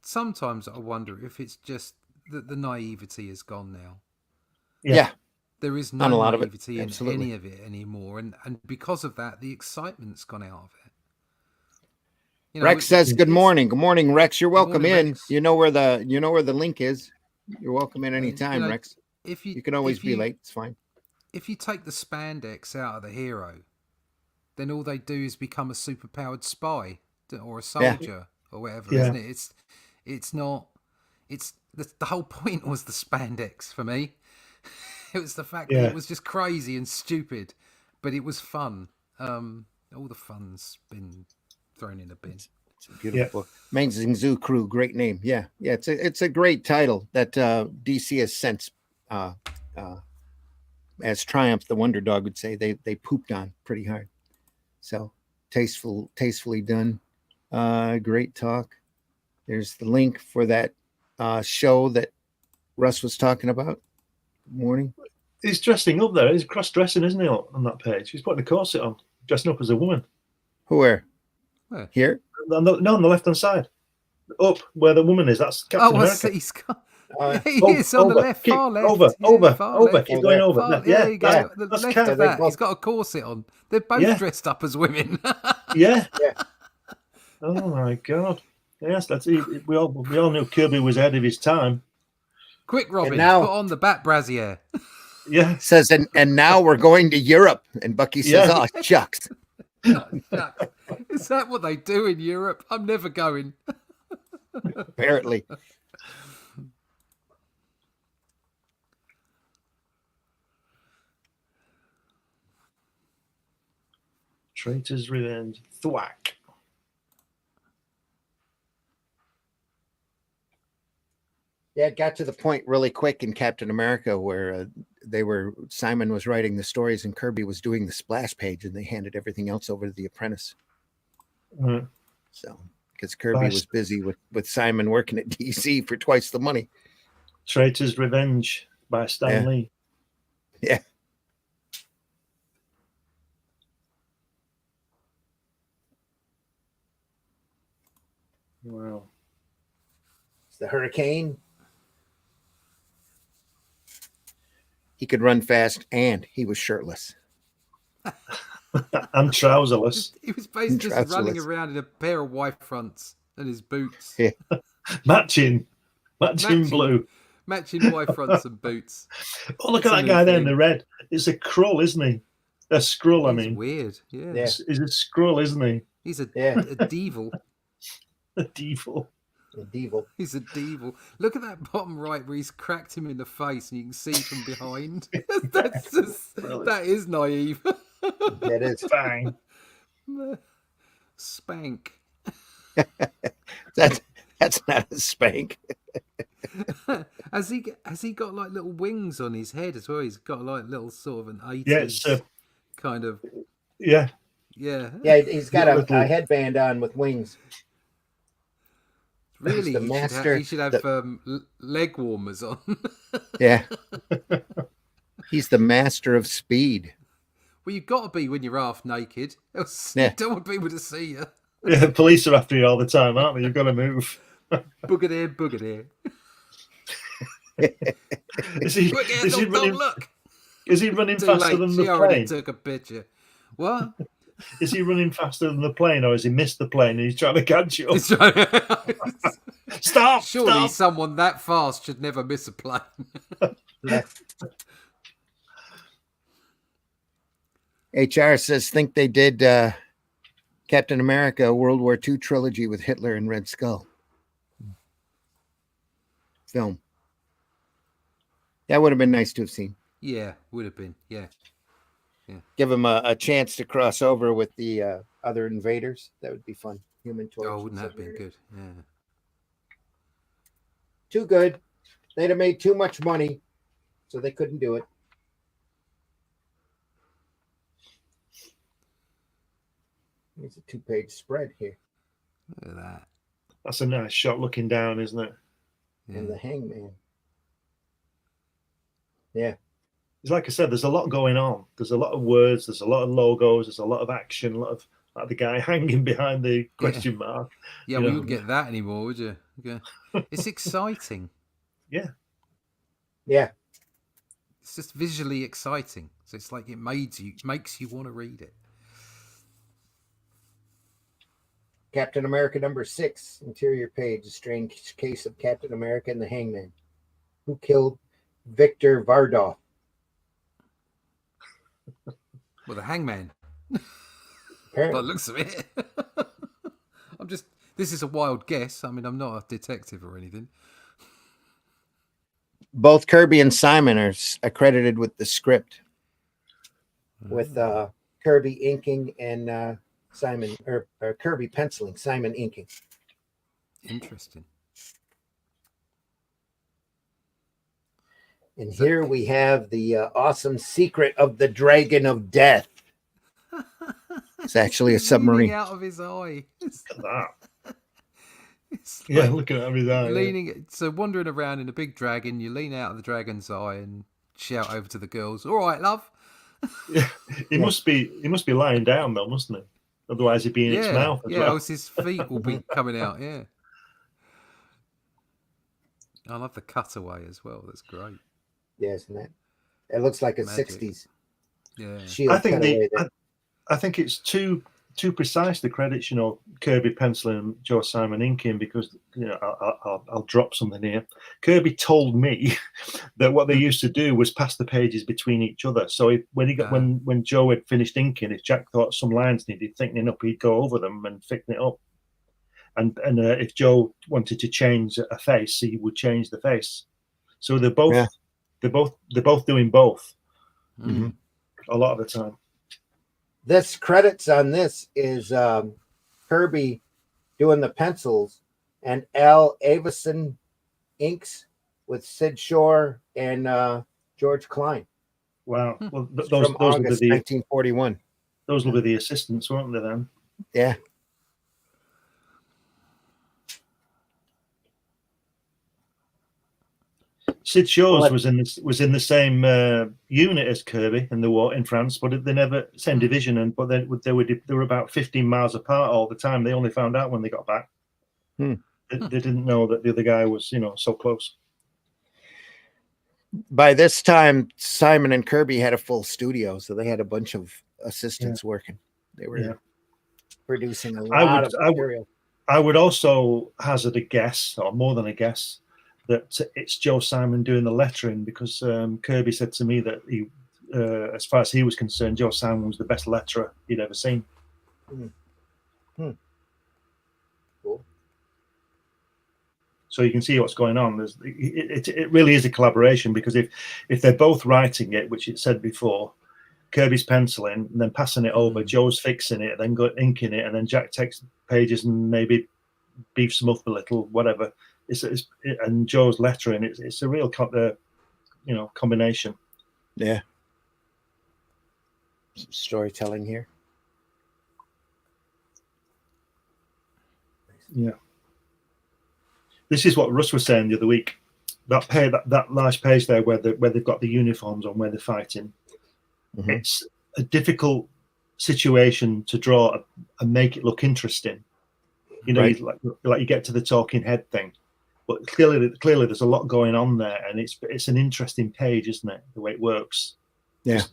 sometimes I wonder if it's just that the naivety is gone now. Yeah. There is no naivety in any of it anymore, and because of that, the excitement's gone out of it. You know, Rex says, "Good morning, good morning, Rex. You're welcome in. Rex. You know where the link is. You're welcome in anytime, Rex. You can always be late. It's fine. If you take the spandex out of the hero, then all they do is become a superpowered spy or a soldier or whatever, isn't it? It's not. It's the whole point was the spandex for me. It was the fact that it was just crazy and stupid, but it was fun. All the fun's been thrown in a bin. It's a beautiful book. Amazing Zoo Crew, great name. Yeah, it's a great title that DC has since, as Triumph, the Wonder Dog would say, they pooped on pretty hard. So tastefully done. Great talk. There's the link for that show that Russ was talking about. Good morning. He's dressing up there. He's cross-dressing, isn't he, on that page? He's putting a corset on, dressing up as a woman. Where? Here? On the left-hand side. Up where the woman is. That's Captain America. He's got... He over, is on the left, keep, far left. Over. Left. Keep going over. Far, Yeah, you go. The that's left Cap. of that. He's got a corset on. They're both dressed up as women. Yeah. Oh my God. Yes, we all knew Kirby was ahead of his time. Quick, Robin, now, put on the bat brassiere. Yeah. Says, and now we're going to Europe. And Bucky says, oh, shucks. Is that what they do in Europe? I'm never going. Apparently. Traitor's Revenge. Thwack. Yeah, it got to the point really quick in Captain America where Simon was writing the stories and Kirby was doing the splash page, and they handed everything else over to the apprentice. So, because Kirby was busy with Simon working at DC for twice the money. Traitor's Revenge by Stan Lee. Yeah. Wow. It's the Hurricane. He could run fast, and he was shirtless. And trouserless. He was basically just running around in a pair of white fronts and his boots. Yeah. Matching blue. Matching white fronts and boots. Oh, look at that guy there in the red. It's a Skrull, isn't he? A Skrull, I mean. Weird, yeah. He's a Skrull, isn't he? He's a devil. A devil. He's a devil. Look at that bottom right where he's cracked him in the face and you can see from behind. That is naive. That is fine. Spank. That's not a spank. Has he got like little wings on his head as well? He's got like little sort of an 80s kind of. Yeah. Yeah. Yeah, he's got a headband on with wings. Really, he should have leg warmers on. Yeah. He's the master of speed. Well, you've got to be when you're half naked. You don't want people to see you. Yeah, the police are after you all the time, aren't they? You've got to move. Booger there. Is he running? Look. Is he running faster than the plane? Already took a picture. What? Is he running faster than the plane, or has he missed the plane and he's trying to catch you? Stop! Surely someone that fast should never miss a plane. HR says, think they did Captain America World War II trilogy with Hitler and Red Skull. Film. That would have been nice to have seen. Yeah, would have been. Yeah. Give him a chance to cross over with the other invaders. That would be fun. Human Torch. Oh, wouldn't that have been good? Yeah. Too good. They'd have made too much money, so they couldn't do it. There's a 2-page spread here. Look at that. That's a nice shot looking down, isn't it? Yeah. And the Hangman. Yeah. It's like I said, there's a lot going on. There's a lot of words. There's a lot of logos. There's a lot of action. A lot of like the guy hanging behind the question mark. Yeah, we wouldn't get that anymore, would you? Okay. It's exciting. Yeah. Yeah. It's just visually exciting. So it's like it makes you want to read it. Captain America #6, interior page, a strange case of Captain America and the Hangman. Who killed Victor Vardoff? Well, the Hangman. Apparently. By the looks of it. This is a wild guess. I mean, I'm not a detective or anything. Both Kirby and Simon are accredited with the script. with Kirby inking and Simon or Kirby penciling, Simon inking. Interesting. And here we have the awesome secret of the Dragon of Death. It's actually a He's submarine. leaning out of his eye. Look at that. It's Yeah, like looking at his eye. leaning. So wandering around in a big dragon, you lean out of the dragon's eye and shout over to the girls, "All right, love." Yeah. He must be lying down though, mustn't he? Otherwise he'd be in its mouth as yeah. well. Else his feet will be coming out. Yeah. I love the cutaway as well. That's great. Yeah, isn't that? It looks like a Magic. 60s Yeah. shield I think cutaway there. I think it's too precise the credits, Kirby penciling and Joe Simon inking, because I'll drop something here. Kirby told me that what they used to do was pass the pages between each other. So when Joe had finished inking, if Jack thought some lines needed thickening up, he'd go over them and thicken it up. And if Joe wanted to change a face, he would change the face. So they're both doing both Mm. a lot of the time. This credits on this is Kirby doing the pencils and Al Avison inks with Sid Shore and George Klein Wow. Well, those from will August be 1941. those will be the assistants, won't they? Then. Yeah. Sid Shore's Well, was in the same unit as Kirby in the war in France, but they never same division. But they were about 15 miles apart all the time. They only found out when they got back. Hmm. They didn't know that the other guy was so close. By this time, Simon and Kirby had a full studio, so they had a bunch of assistants working. They were producing a lot of material. I would also hazard a guess, or more than a guess, that it's Joe Simon doing the lettering, because Kirby said to me that he, as far as he was concerned, Joe Simon was the best letterer he'd ever seen. Cool. So you can see what's going on. It really is a collaboration, because if they're both writing it, which it said before, Kirby's penciling and then passing it over, Joe's fixing it, then inking it, and then Jack takes pages and maybe beefs them up a little, whatever. And Joe's lettering. It's a real combination. Yeah. Some storytelling here. Yeah. This is what Russ was saying the other week. That last page there where they've got the uniforms on, where they're fighting. Mm-hmm. It's a difficult situation to draw and make it look interesting. Right. Like you get to the talking head thing, but clearly there's a lot going on there, and it's an interesting page, isn't it? The way it works. Yeah.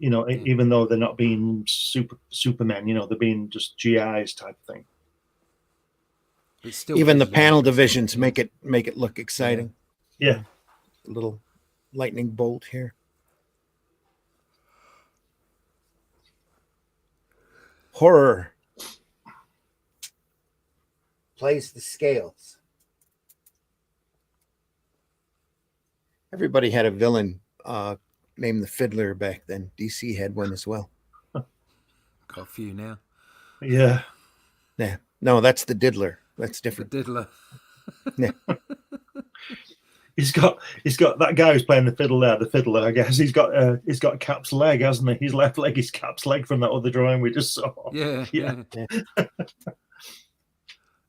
Even though they're not being Supermen, they're being just GIs type thing. Even the panel divisions make it look exciting. Yeah. A little lightning bolt here. Horror plays the scales. Everybody had a villain named the Fiddler back then. DC had one as well. Got a few now. Yeah. Yeah. No, that's the Diddler. That's different. The Diddler. Yeah. He's got that guy who's playing the fiddle there, the fiddler, I guess. He's got Cap's leg, hasn't he? His left leg is Cap's leg from that other drawing we just saw. Yeah.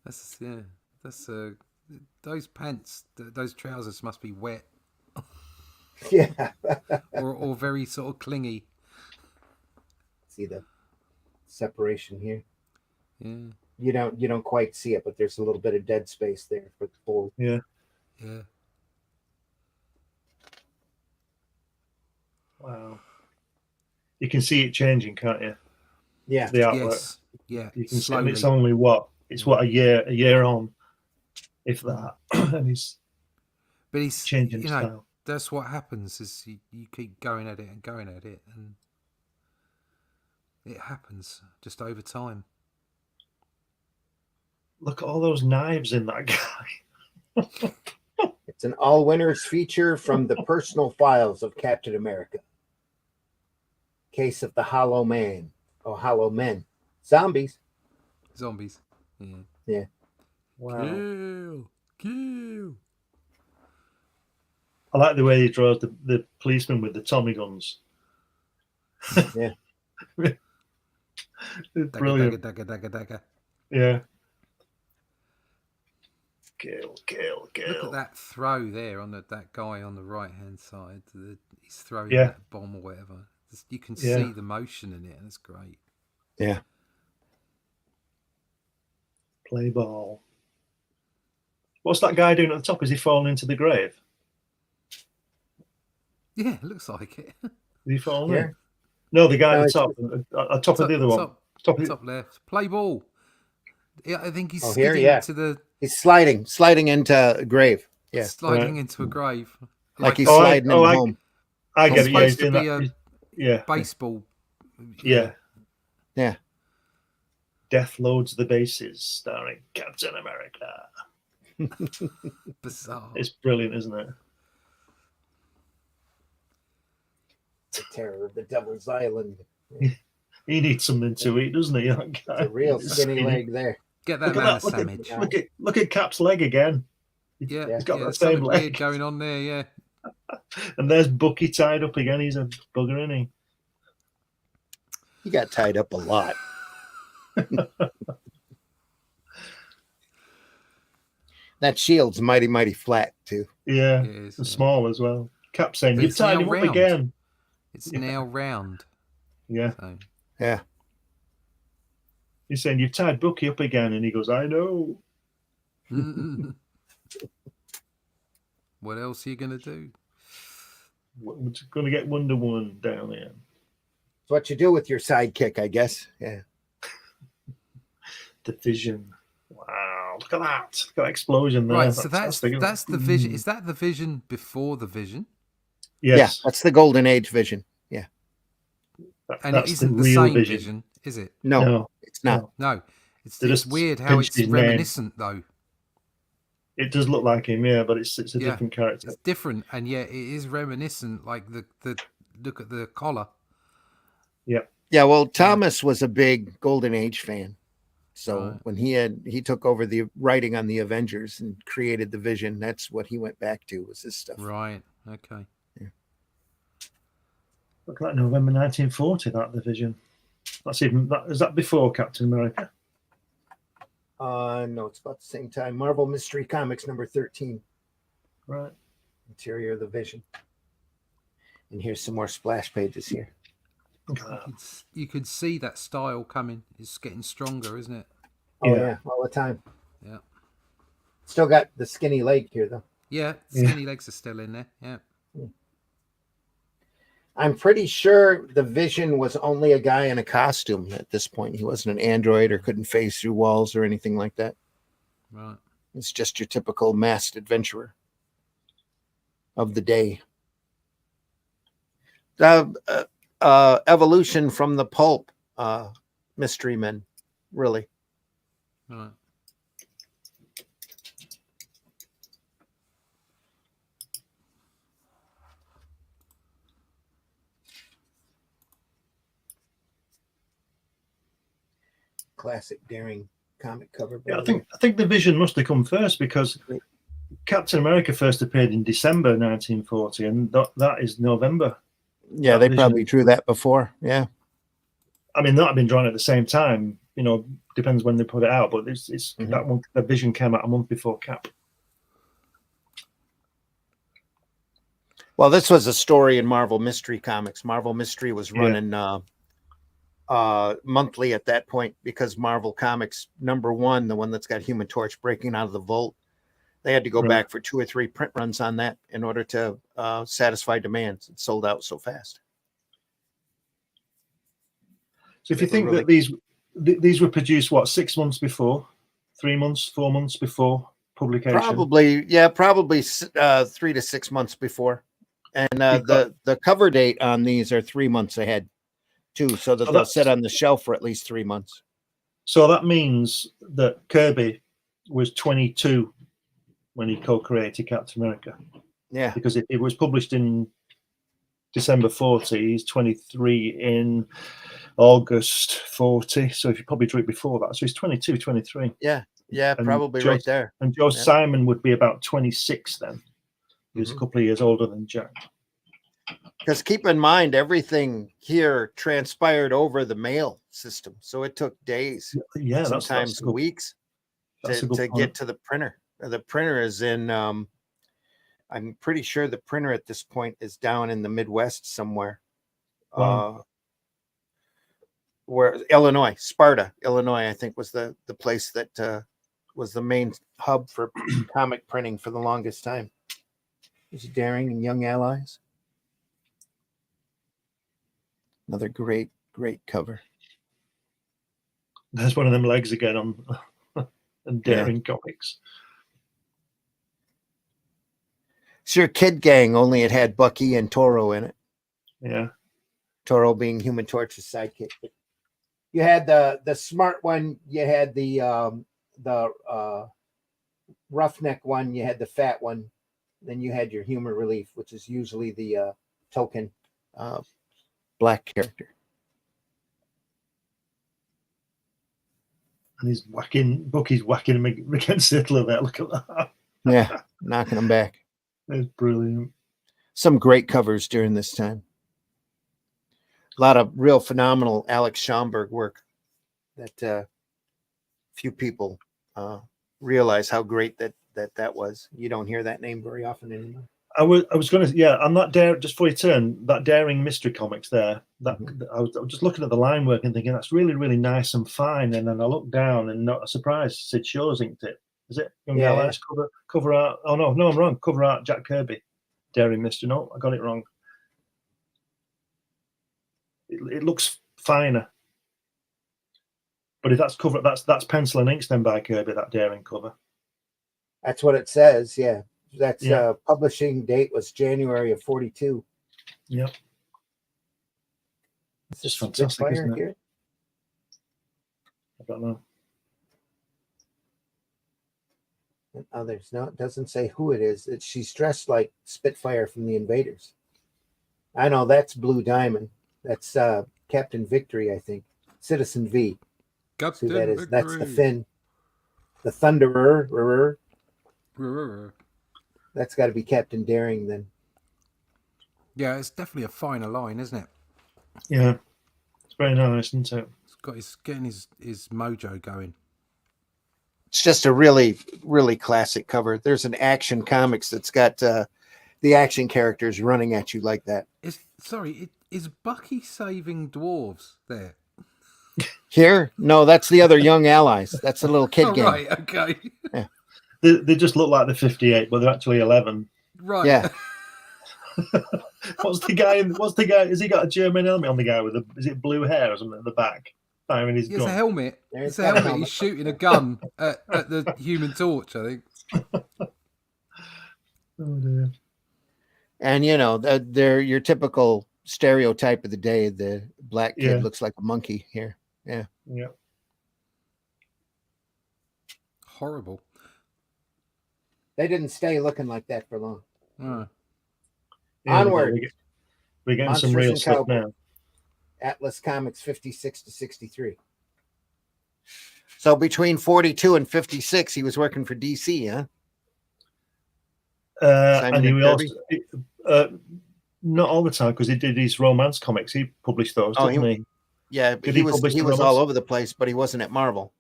That's those pants, those trousers must be wet. Yeah. or very sort of clingy. See the separation here? Yeah. You don't quite see it, but there's a little bit of dead space there for the fold. Yeah. Yeah. Wow. You can see it changing, can't you? Yeah. The artwork. Yes. Yeah. You can slowly. see, and it's only a year on, if that. And he's changing style. That's what happens is you keep going at it, and it happens just over time. Look at all those knives in that guy. It's an all-winners feature from the personal files of Captain America. Case of the Hollow Man. Oh, Hollow Men. Zombies. Zombies. Yeah. Yeah. Kill. Kill. I like the way he draws the policeman with the Tommy guns. Yeah. It's Dagger, brilliant. dagger, dagger, dagger, dagger. Yeah. Kill, kill, kill. Look at that throw there on that guy on the right hand side. He's throwing Yeah. that bomb or whatever. You can Yeah. see the motion in it, and it's great. Yeah. Play ball. What's that guy doing at the top? Is he falling into the grave? Yeah, it looks like it. Is he falling Yeah. in? No, the guy No, at the it's- top. At top of the other one. Top of Top left. Play ball. Yeah, I think he's Oh, here, skidding yeah. to the He's sliding into a grave. Yeah. sliding Right. into a grave. Like he's Oh, sliding in home. I It's get it. Yeah, he's supposed to doing be that. a Yeah. baseball. Yeah. Yeah. Death Loads the Bases, starring Captain America. Bizarre. It's brilliant, isn't it? The Terror of the Devil's Island. He needs something to eat, doesn't he? That guy? It's a real He's skinny leg there. Get that Look man at a that! sandwich. Look at Cap's leg again. Yeah, He's got that there's same something leg. weird going on there. Yeah, And there's Bucky tied up again. He's a bugger, isn't he? He got tied up a lot. That shield's mighty flat too. Yeah, it is, and yeah. small as well. Cap saying, But "You've it's tied now him up round. again." It's Yeah. now round. Yeah, So. Yeah. he's saying, "You've tied Bucky up again," and he goes, "I know." What else are you gonna do? We're just going to get Wonder Woman down here. It's what you do with your sidekick, I guess. Yeah. The Vision. Wow, look at that! Look at that explosion there. Right, so Fantastic, isn't it? that's the Vision. Is that the Vision before the Vision? Yes, Yeah, that's the Golden Age Vision. Yeah. And that's it isn't the real same Vision, is it? No, No, it's not. No, it's They just weird how pinched it's his name. reminiscent though. it does look like him, yeah, but it's a Yeah. different character. It's different, and yet it is reminiscent. Like the look at the collar. Yeah, well, Thomas was a big Golden Age fan. So Right. when he took over the writing on the Avengers and created the Vision, that's what he went back to, was this stuff. Right. Okay. Look at that, November 1940. That the Vision. That's even. Is that before Captain America? No, it's about the same time. Marvel Mystery Comics number 13, Right. Interior of the Vision. And here's some more splash pages here. Look at that. You could see that style coming. It's getting stronger, isn't it? Oh Yeah. yeah, all the time. Yeah. Still got the skinny leg here though. Yeah. Yeah. Skinny legs are still in there. Yeah. I'm pretty sure the Vision was only a guy in a costume at this point. He wasn't an android or couldn't phase through walls or anything like that. Right. It's just your typical masked adventurer of the day. Evolution from the pulp mystery men, really. Right. Classic daring comic cover. Yeah, I think the Vision must have come first because Captain America first appeared in December 1940, and that is November. Yeah, they Vision. probably drew that before. Yeah. I mean, that had been drawn at the same time. You know, depends when they put it out, but it's Mhm. that one. The Vision came out a month before Cap. Well, this was a story in Marvel Mystery Comics. Marvel Mystery was running monthly at that point because Marvel Comics #1, the one that's got Human Torch breaking out of the vault, they had to go Right. back for 2 or 3 print runs on that in order to satisfy demands. It sold out so fast. So if you They were think really- that these were produced, what, 6 months before, 3 months, 4 months before publication? Probably 3 to 6 months before. And You've got- the cover date on these are 3 months ahead too, so that Oh, they'll that's- sit on the shelf for at least 3 months. So that means that Kirby was 22 when he co-created Captain America, Yeah. because it was published in December 40. He's 23 in August 40. So if you probably drew it before that, so he's 22, 23. Yeah, And probably Joe, right there. And Joe Yeah. Simon would be about 26 then. He was a couple of years older than Jack. Because keep in mind, everything here transpired over the mail system, so it took days, Yeah, sometimes weeks to get to the printer. The printer is in. I'm pretty sure the printer at this point is down in the Midwest somewhere. Wow. Where Illinois, Sparta, Illinois, I think was the place that was the main hub for comic printing for the longest time. There's Daring and Young Allies. Another great cover. There's one of them legs again on Daring Comics. It's your Kid Gang, only it had Bucky and Toro in it. Yeah. Toro being Human Torch's sidekick. You had the smart one. You had the roughneck one. You had the fat one. Then you had your humor relief, which is usually the token black character. And Bucky's whacking him against Hitler there. Look at that. Yeah, knocking him back. It's brilliant. Some great covers during this time. A lot of real phenomenal Alex Schomburg work that few people realize how great that was. You don't hear that name very often anymore. I was going to, on that just before you turn, that Daring Mystery Comics there, I was just looking at the line work and thinking that's really, really nice and fine. And then I looked down and not a surprise, Sid Shaw's inked it. Is it? Young Allies cover art. Oh no, I'm wrong. Cover art, Jack Kirby. Daring Mystery. No, I got it wrong. It looks finer. But if that's cover, that's pencil and inks then by Kirby, that Daring cover. That's what it says, yeah. That's publishing date was January of 42. Yep. It's just fantastic, isn't it? Here? I don't know. And others. No, it doesn't say who it is. She's dressed like Spitfire from the Invaders. I know that's Blue Diamond. That's Captain Victory, I think. Citizen V. Captain that is. Victory. That's the Finn. The Thunderer. That's got to be Captain Daring then. Yeah, it's definitely a finer line, isn't it? Yeah, it's very nice, isn't it? It's getting his mojo going. It's just a really, really classic cover. There's an Action Comics that's got the action characters running at you like that. Is Bucky saving dwarves there? Here? No, that's the other Young Allies. That's a little kid game. Right, okay. Yeah. They just look like the 58, but they're actually 11. Right. Yeah. What's the guy? Has he got a German helmet on the guy with is it blue hair or something at the back? Firing his gun. It's a helmet. It's a helmet. He's shooting a gun at the Human Torch, I think. Oh dear. And they're your typical stereotype of the day. The black kid looks like a monkey here. Yeah. Yeah. Horrible. They didn't stay looking like that for long. Yeah, Onward. We're getting Monsters some real and stuff Cowboy. now. Atlas Comics 56 to 63. So between 42 and 56, he was working for DC, huh? And he also, not all the time, because he did his romance comics. He published those, didn't he? Yeah, but he was all over the place, but he wasn't at Marvel.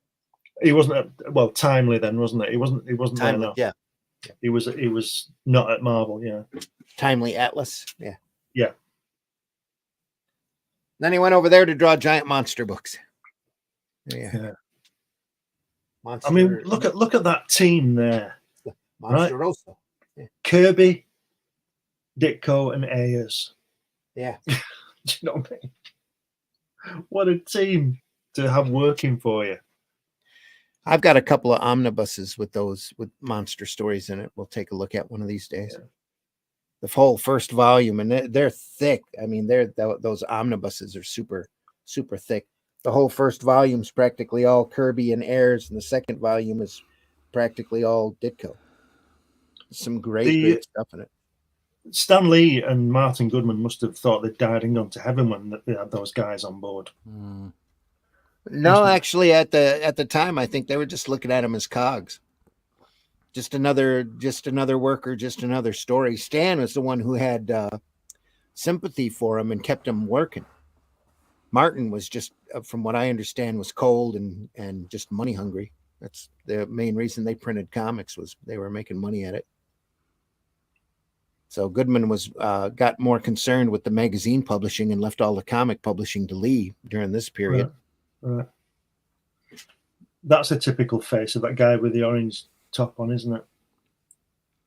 He wasn't Timely then, wasn't it? He wasn't Timely, there, no. yeah. He was not at Marvel, yeah. Timely Atlas, yeah. Yeah. Then he went over there to draw giant monster books. Yeah. I mean, look at that team there. Monsterosa. Right? Yeah. Kirby, Ditko, and Ayers. Yeah. Do you know what I mean? What a team to have working for you. I've got a couple of omnibuses with monster stories in it. We'll take a look at one of these days. Yeah. The whole first volume, and they're thick. I mean, those omnibuses are super, super thick. The whole first volume is practically all Kirby and Ayers, and the second volume is practically all Ditko. Some great stuff in it. Stan Lee and Martin Goodman must have thought they died and gone to heaven when they had those guys on board. No, actually, at the time, I think they were just looking at him as cogs. Just another worker, just another story. Stan was the one who had sympathy for him and kept him working. Martin was just, from what I understand, was cold and just money hungry. That's the main reason they printed comics, was they were making money at it. So Goodman was got more concerned with the magazine publishing and left all the comic publishing to Lee during this period. Right. That's a typical face of that guy with the orange top on, isn't it?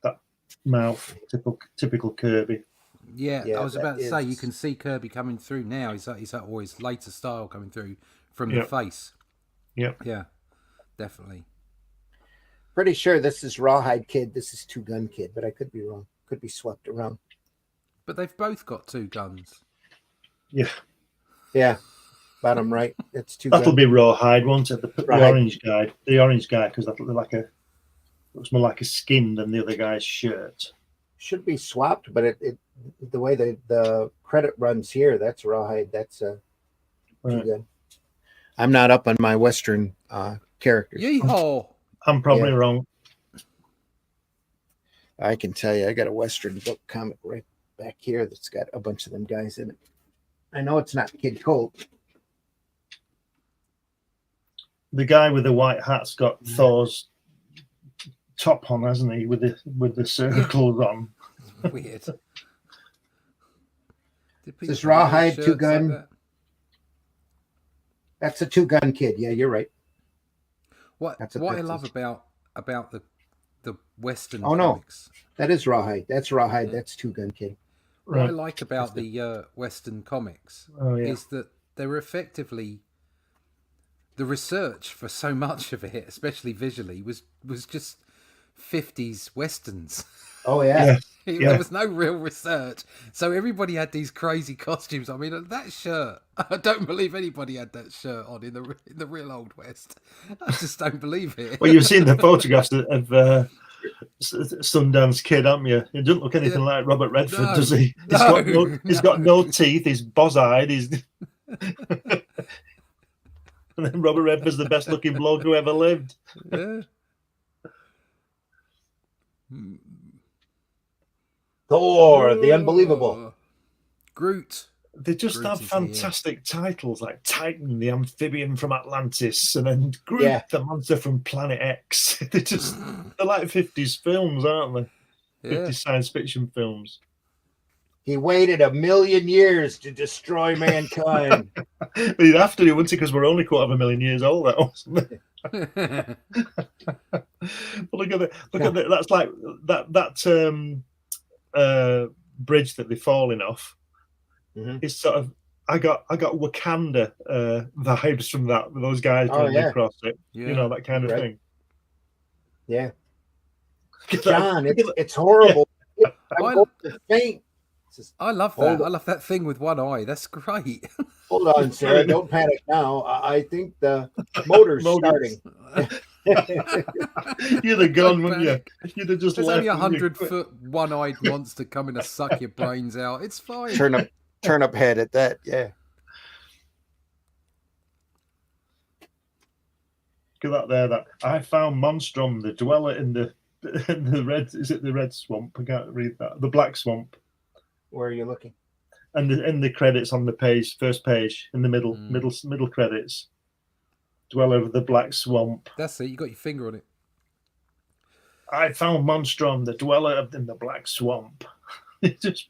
That mouth, typical Kirby. Yeah, I was about to say, you can see Kirby coming through now. Is that always later style coming through from the face? Yeah, definitely. Pretty sure this is Rawhide Kid. This is Two Gun Kid, but I could be wrong. Could be swept around. But they've both got two guns. Yeah. Bottom right. It's Two That'll Gun. be Rawhide, won't it? The Rawhide. orange guy, because that looks more like a skin than the other guy's shirt. Should be swapped, but it the way the credit runs here, that's Rawhide. That's Two Gun. I'm not up on my Western characters. Yeehaw! I'm probably wrong. I can tell you, I got a Western book comic right back here that's got a bunch of them guys in it. I know it's not Kid Colt. The guy with the white hat's got Thor's top on, hasn't he? With the circles on. Weird. This Rawhide Two Gun. That's a Two Gun Kid. Yeah, you're right. What I love about the Western No, comics. that is Rawhide. That's Rawhide. That's Two Gun Kid. What I like about the Western comics is that they're effectively, the research for so much of it, especially visually, was just 50s Westerns. Oh, yeah. There was no real research. So everybody had these crazy costumes. I mean, that shirt, I don't believe anybody had that shirt on in the real Old West. I just don't believe it. Well, you've seen the photographs of Sundance Kid, haven't you? He doesn't look anything like Robert Redford, does he? He's got no teeth. He's boss-eyed. And then Robert Redford's the best-looking bloke who ever lived. Yeah. Thor, the Unbelievable. Groot. They just have fantastic titles like Titan, the amphibian from Atlantis, and then Groot, the monster from Planet X. They're like 50s films, aren't they? 50s science fiction films. He waited 1,000,000 years to destroy mankind. He'd have to do, wouldn't he? Because we're only 250,000 years old, that wasn't it? Look at that. That's like that bridge that they're falling off. It's sort of, I got Wakanda vibes from that, with those guys going across it. You know, that kind of thing. Yeah. John, it's horrible. I love that. I love that thing with one eye. That's great. Hold on, Sarah. Don't panic now. I think the motor's starting. You'd have gone, wouldn't you? You'd have just There's left. only 100-foot one-eyed monster coming to suck your brains out. It's fine. Turn up head at that. Yeah. Look at that there. That I found Monstrum, the dweller in the red. Is it the red swamp? I can't read that. The black swamp. Where are you looking? And in the credits on the page, first page, in the middle credits, dweller of the black swamp. That's it. You got your finger on it. I found Monstrum, the dweller in the black swamp. It's just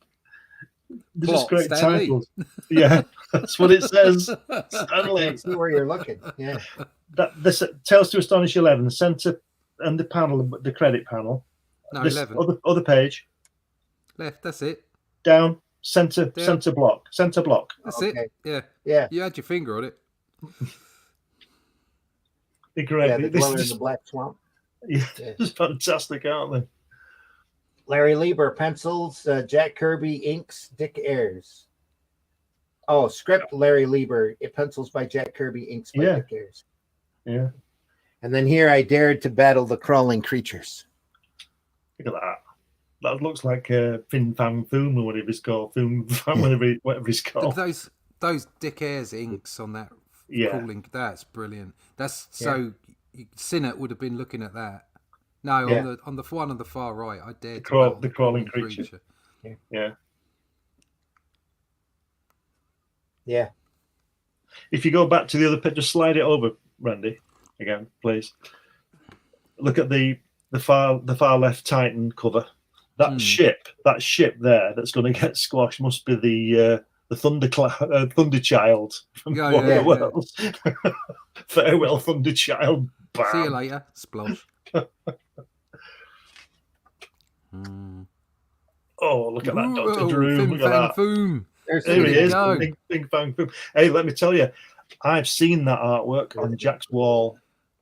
great titles. Yeah, that's what it says. I see where you're looking. Yeah. This Tales to Astonish 11 center and the panel, the credit panel. No, this 11. Other page. Left. That's it. Down. Center block. That's it. Yeah. You had your finger on it. The dweller in the black swamp. Yeah, it's fantastic, aren't they? Larry Lieber pencils, Jack Kirby inks, Dick Ayers. Oh, script Larry Lieber, pencils by Jack Kirby, inks by Dick Ayers. Yeah. And then here I dared to battle the crawling creatures. Look at that. That looks like Fin Fang Foom or whatever it's called. Foom Fang, whatever it's called. Those Dick Ayres inks on that crawling, that's brilliant. That's so Sinnott would have been looking at that. No, on the one on the far right, I dared the crawling creature. Yeah. Yeah. If you go back to the other picture, slide it over, Randy, again, please. Look at the far left Titan cover. That ship there that's going to get squashed must be the Thunderchild from War of the Worlds. Farewell, Thunderchild. Bam. See you later, Splosh. Oh, look at that, Dr. Droom. Look at that. Foom. There he is. Big Fang Foom. Hey, let me tell you, I've seen that artwork on Jack's wall.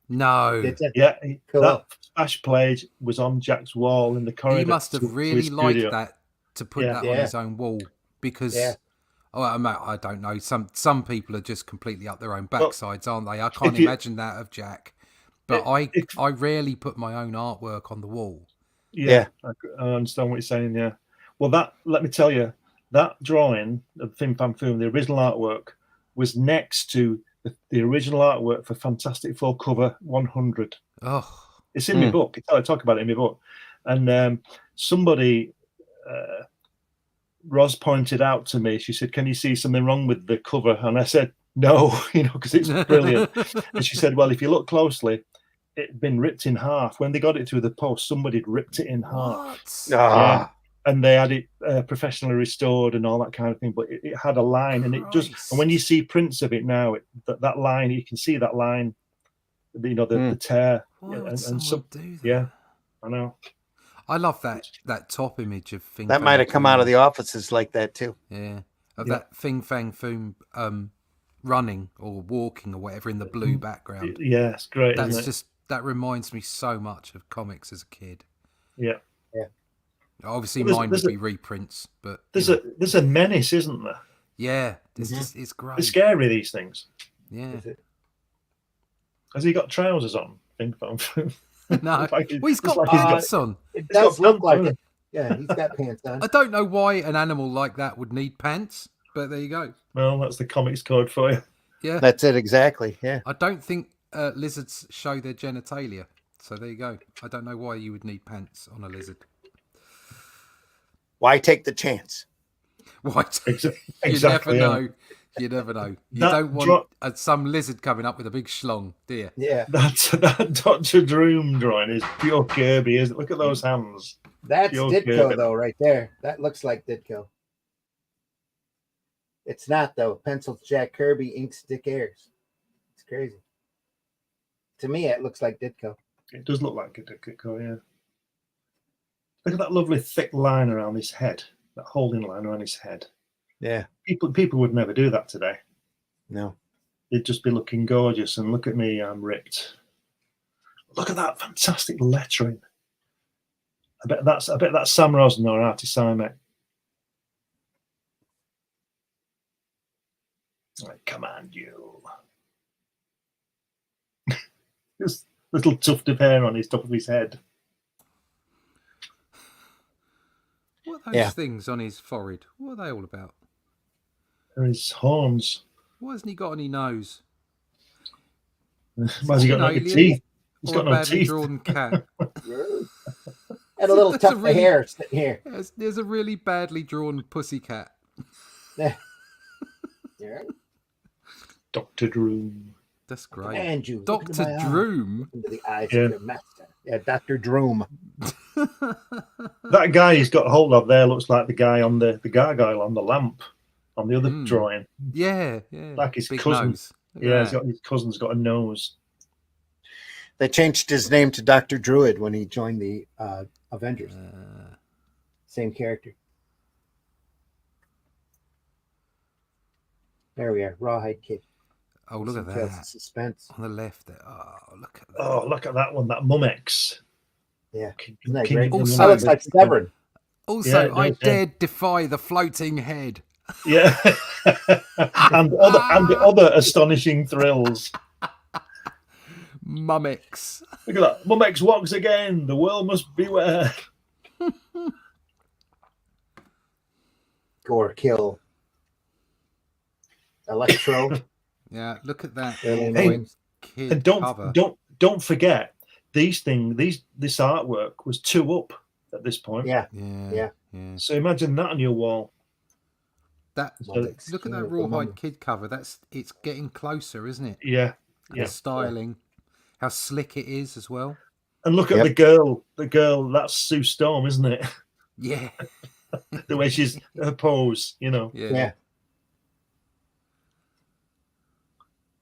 No. Yeah, that splash page was on Jack's wall in the corridor. He must have really liked that to put that on his own wall because I don't know. Some people are just completely up their own backsides, aren't they? I can't imagine that of Jack. But I rarely put my own artwork on the wall. Yeah, I understand what you're saying. Yeah. Well, let me tell you, that drawing of Fin Fang Foom, the original artwork, was next to the original artwork for Fantastic Four cover 100. Oh, it's in my book. I talk about it in my book. And somebody, Roz pointed out to me, she said, "Can you see something wrong with the cover?" And I said, "No, because it's brilliant." And she said, "Well, if you look closely, it'd been ripped in half. When they got it through the post, somebody had ripped it in half." Yeah. And they had it professionally restored and all that kind of thing, but it had a line, and it just. And when you see prints of it now, that line, you can see that line, the tear. Why would someone do that? Yeah, I know. I love that top image of Fin that might have come out of the offices like that too. Yeah, that Fin Fang Foom running or walking or whatever in the blue background. Yeah, it's great. That's just that reminds me so much of comics as a kid. Yeah. Obviously, mine would be reprints, but there's a menace, isn't there? Yeah, it's great. It's scary, these things. Yeah. Has he got trousers on? No, he's got pants on. It does look like it. Yeah, he's got pants on. I don't know why an animal like that would need pants, but there you go. Well, that's the comics code for you. Yeah, that's it exactly. Yeah, I don't think lizards show their genitalia, so there you go. I don't know why you would need pants on a lizard. Why take the chance? Why? Exactly, you never know. You never know. You don't want some lizard coming up with a big schlong, do you? Yeah. That Dr. Droom drawing is pure Kirby, isn't it? Look at those hands. That's pure Ditko, Kirby. though, right there. That looks like Ditko. It's not, though. Pencils Jack Kirby, inks Dick Ayres. It's crazy. To me, it looks like Ditko. It does look like a Ditko, yeah. Look at that lovely thick line around his head. That holding line around his head. Yeah. People would never do that today. No. They'd just be looking gorgeous. And look at me, I'm ripped. Look at that fantastic lettering. I bet that's Sam Rosen or Artie Simek. I command you. This little tuft of hair on his top of his head. What are those things on his forehead? What are they all about? They're his horns. Why hasn't he got any nose? Why has he got no teeth? He's got no teeth. Drawn cat. And a little tuft of hair sitting here. There's a really badly drawn pussy cat. Yeah. Dr. Droom. That's great. And you, Dr. Droom. Into the eyes of your master. Yeah, Dr. Droom. That guy he's got hold of there looks like the guy on the gargoyle on the lamp on the other drawing. Yeah. Like his big cousin. Nose. Yeah, his cousin's got a nose. They changed his name to Dr. Druid when he joined the Avengers. Same character. There we are. Rawhide Kid. Oh, look at that. Suspense. On the left there. Oh, look at that. Oh, look at that one. That Mummex. Yeah. Isn't that great? Also, that looks like Severin. Also, I dared defy the floating head. Yeah. and the other astonishing thrills. Mummex. Look at that. Mummex walks again. The world must beware. or kill Electro. Yeah, look at that. Hey, Boy, kid And cover. don't forget this artwork was 2 up at this point. Yeah. Yeah. So imagine that on your wall. That So- look at that Rawhide Kid cover. It's getting closer, isn't it? Yeah. The styling, how slick it is as well. And look at the girl. The girl, that's Sue Storm, isn't it? Yeah. The way she's her pose, you know. Yeah.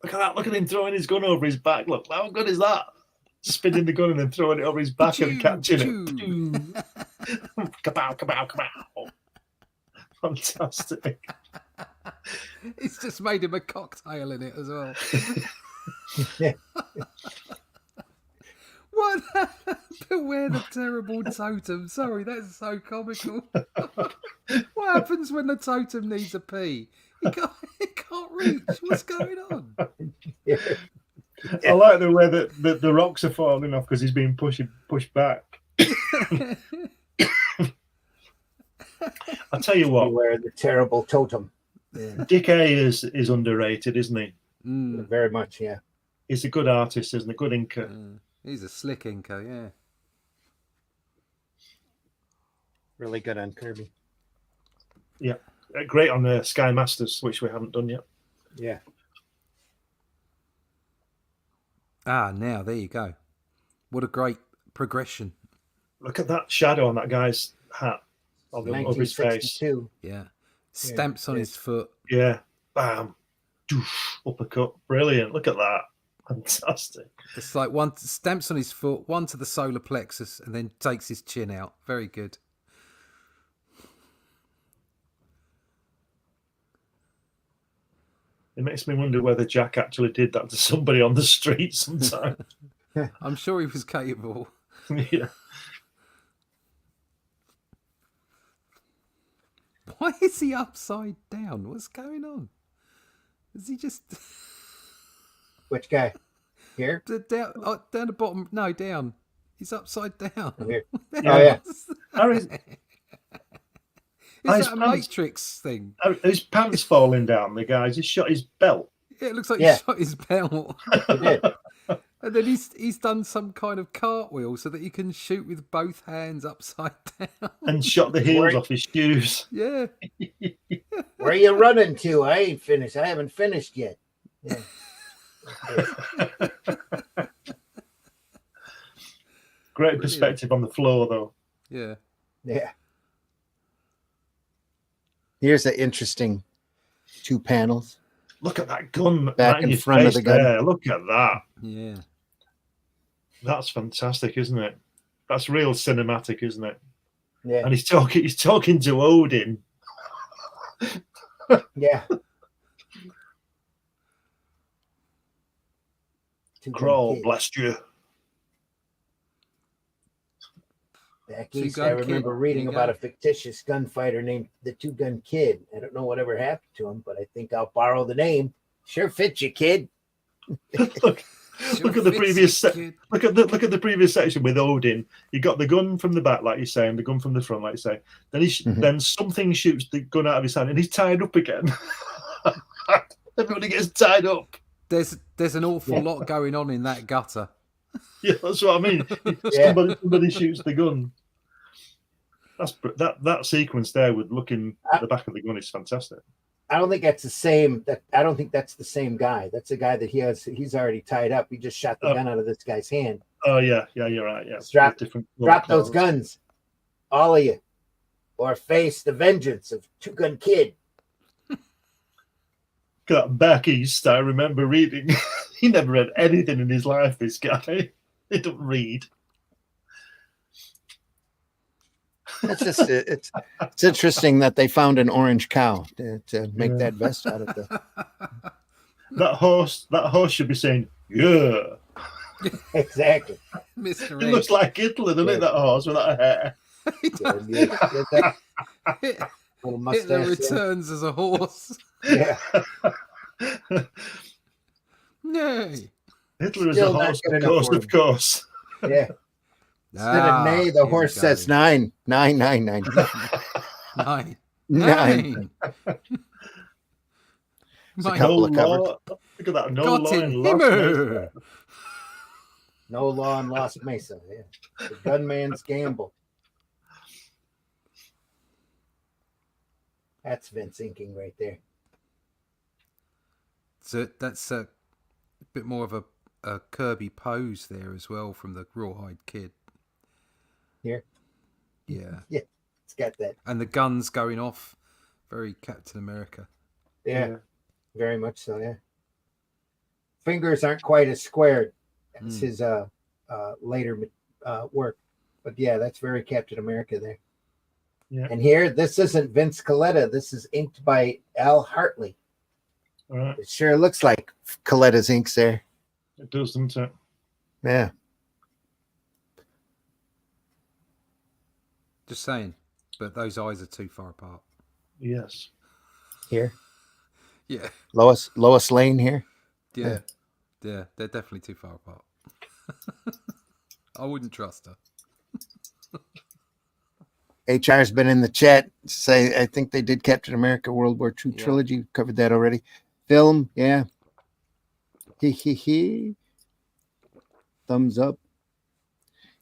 Look at that. Look at him throwing his gun over his back. Look, how good is that? Spinning the gun and then throwing it over his back and catching it. Kapow, kapow, kapow. Fantastic. It's just made him a cocktail in it as well. What? Beware the terrible totem. Sorry, that's so comical. What happens when the totem needs a pee? He can't reach. What's going on? I like the way that the rocks are falling off because he's being pushed back. I'll tell you what. Beware the terrible totem. Dick Ayers is underrated, isn't he? Very much, yeah. He's a good artist, isn't he? Good inker. He's a slick inker, yeah. Really good on Kirby. Yeah. Great on the Sky Masters, which we haven't done yet. Yeah. Now there you go. What a great progression. Look at that shadow on that guy's hat over his face. 1962. Yeah. Stamps on his foot. Yeah. Bam. Doosh. Uppercut. Brilliant. Look at that. Fantastic. It's like one stamps on his foot, one to the solar plexus, and then takes his chin out. Very good. It makes me wonder whether Jack actually did that to somebody on the street sometime. I'm sure he was capable. Yeah. Why is he upside down? What's going on? Is he just Which guy? Here? down the bottom? No, down. He's upside down. Here. Is Oh, yeah. that a Matrix thing? His pants falling down, the guy's. He's shot his belt. Yeah, it looks like Yeah. he shot his belt. He did. And then he's done some kind of cartwheel so that he can shoot with both hands upside down. And shot the heels off his shoes. Yeah. Where are you running to? I ain't finished. I haven't finished yet. Yeah. Great perspective on the floor, though. Yeah. Yeah. Here's an interesting 2 panels. Look at that gun Back right in your front of face the gun. there. Look at that. Yeah. That's fantastic, isn't it? That's real cinematic, isn't it? Yeah. And he's talking to Odin. Yeah. Crawl, blast you. Back Two east, Gun I remember Kid. reading There you about go. a fictitious gunfighter named the 2 Gun Kid. I don't know whatever happened to him, but I think I'll borrow the name. Sure fits you, kid. Look at the previous look at the previous section with Odin. You got the gun from the back, like you say, and the gun from the front, like you say. Then then something shoots the gun out of his hand, and he's tied up again. Everybody gets tied up. There's an awful lot going on in that gutter. Yeah, that's what I mean. Somebody shoots the gun. That sequence there with looking at the back of the gun is fantastic. I don't think that's the same. I don't think that's the same guy. That's a guy that he's already tied up. He just shot the gun out of this guy's hand. Oh yeah, you're right. Yeah, Drop those guns, all of you, or face the vengeance of 2 Gun Kid. Look at that back east. I remember reading. He never read anything in his life. This guy, he don't read. It's just it's interesting that they found an orange cow to make that vest out of. That horse should be saying, "Yeah." Exactly. Mr. It looks like Hitler, doesn't it? That horse with that hair. Hitler returns as a horse. Yeah. Nay. Hitler is a horse, of course. Yeah. Instead of nay, the horse says 9. 9, 9, 9. 9. 9. 9. It's a My couple of covers. law. Look at that. No Gott law in in Lost Mesa. Himmel. No Law in Lost Mesa. Yeah. The Gunman's Gamble. That's Vince inking right there. So that's a bit more of a Kirby pose there as well from the Rawhide Kid. Here. Yeah. Yeah, it's got that. And the guns going off. Very Captain America. Yeah, very much so, yeah. Fingers aren't quite as squared as his later work. But yeah, that's very Captain America there. Yeah. And here, this isn't Vince Colletta. This is inked by Al Hartley. All right. It sure looks like Coletta's inks there. It does, doesn't it? Yeah. Just saying. But those eyes are too far apart. Yes. Here. Yeah. Lois Lane here. Yeah. Yeah. They're definitely too far apart. I wouldn't trust her. HR's been in the chat. Say, I think they did Captain America World War II trilogy. Covered that already. Film, yeah. He. Thumbs up.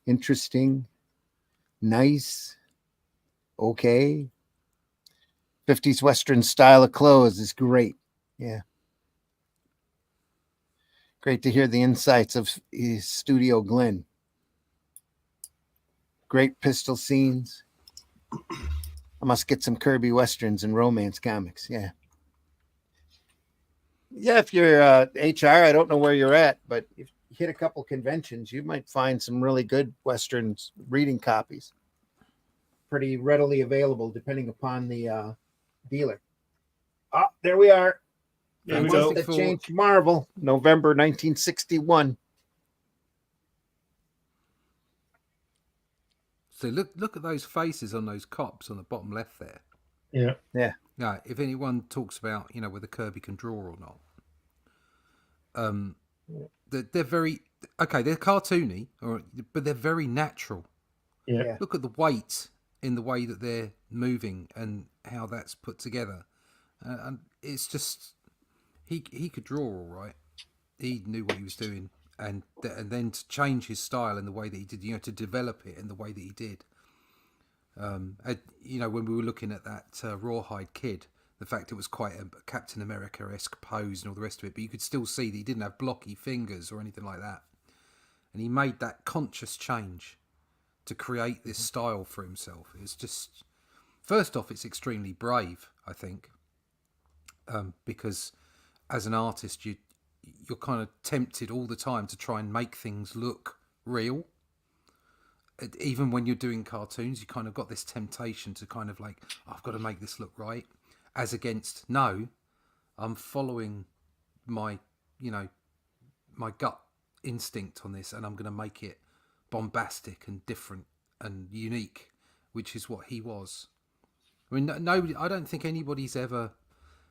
Interesting. Nice. Okay. 50s Western style of clothes is great. Yeah. Great to hear the insights of Studio Glenn. Great pistol scenes. I must get some Kirby Westerns and romance comics. Yeah. Yeah, if you're HR, I don't know where you're at, but if you hit a couple conventions, you might find some really good Westerns reading copies. Pretty readily available depending upon the dealer. Oh, there we are. There we go. The Change Marvel, November 1961. So look at those faces on those cops on the bottom left there. Yeah. Yeah. Now, if anyone talks about, whether Kirby can draw or not, they're very okay. They're cartoony, but they're very natural. Yeah. Look at the weight in the way that they're moving and how that's put together, and it's just he could draw all right. He knew what he was doing, and then to change his style in the way that he did, to develop it in the way that he did. When we were looking at that Rawhide Kid, the fact it was quite a Captain America-esque pose and all the rest of it, but you could still see that he didn't have blocky fingers or anything like that. And he made that conscious change to create this style for himself. It's just, first off, it's extremely brave, I think, because as an artist, you're kind of tempted all the time to try and make things look real. Even when you're doing cartoons, you kind of got this temptation to kind of like, I've got to make this look right, as against, no, I'm following my gut instinct on this, and I'm going to make it bombastic and different and unique, which is what he was. I mean, nobody, I don't think anybody's ever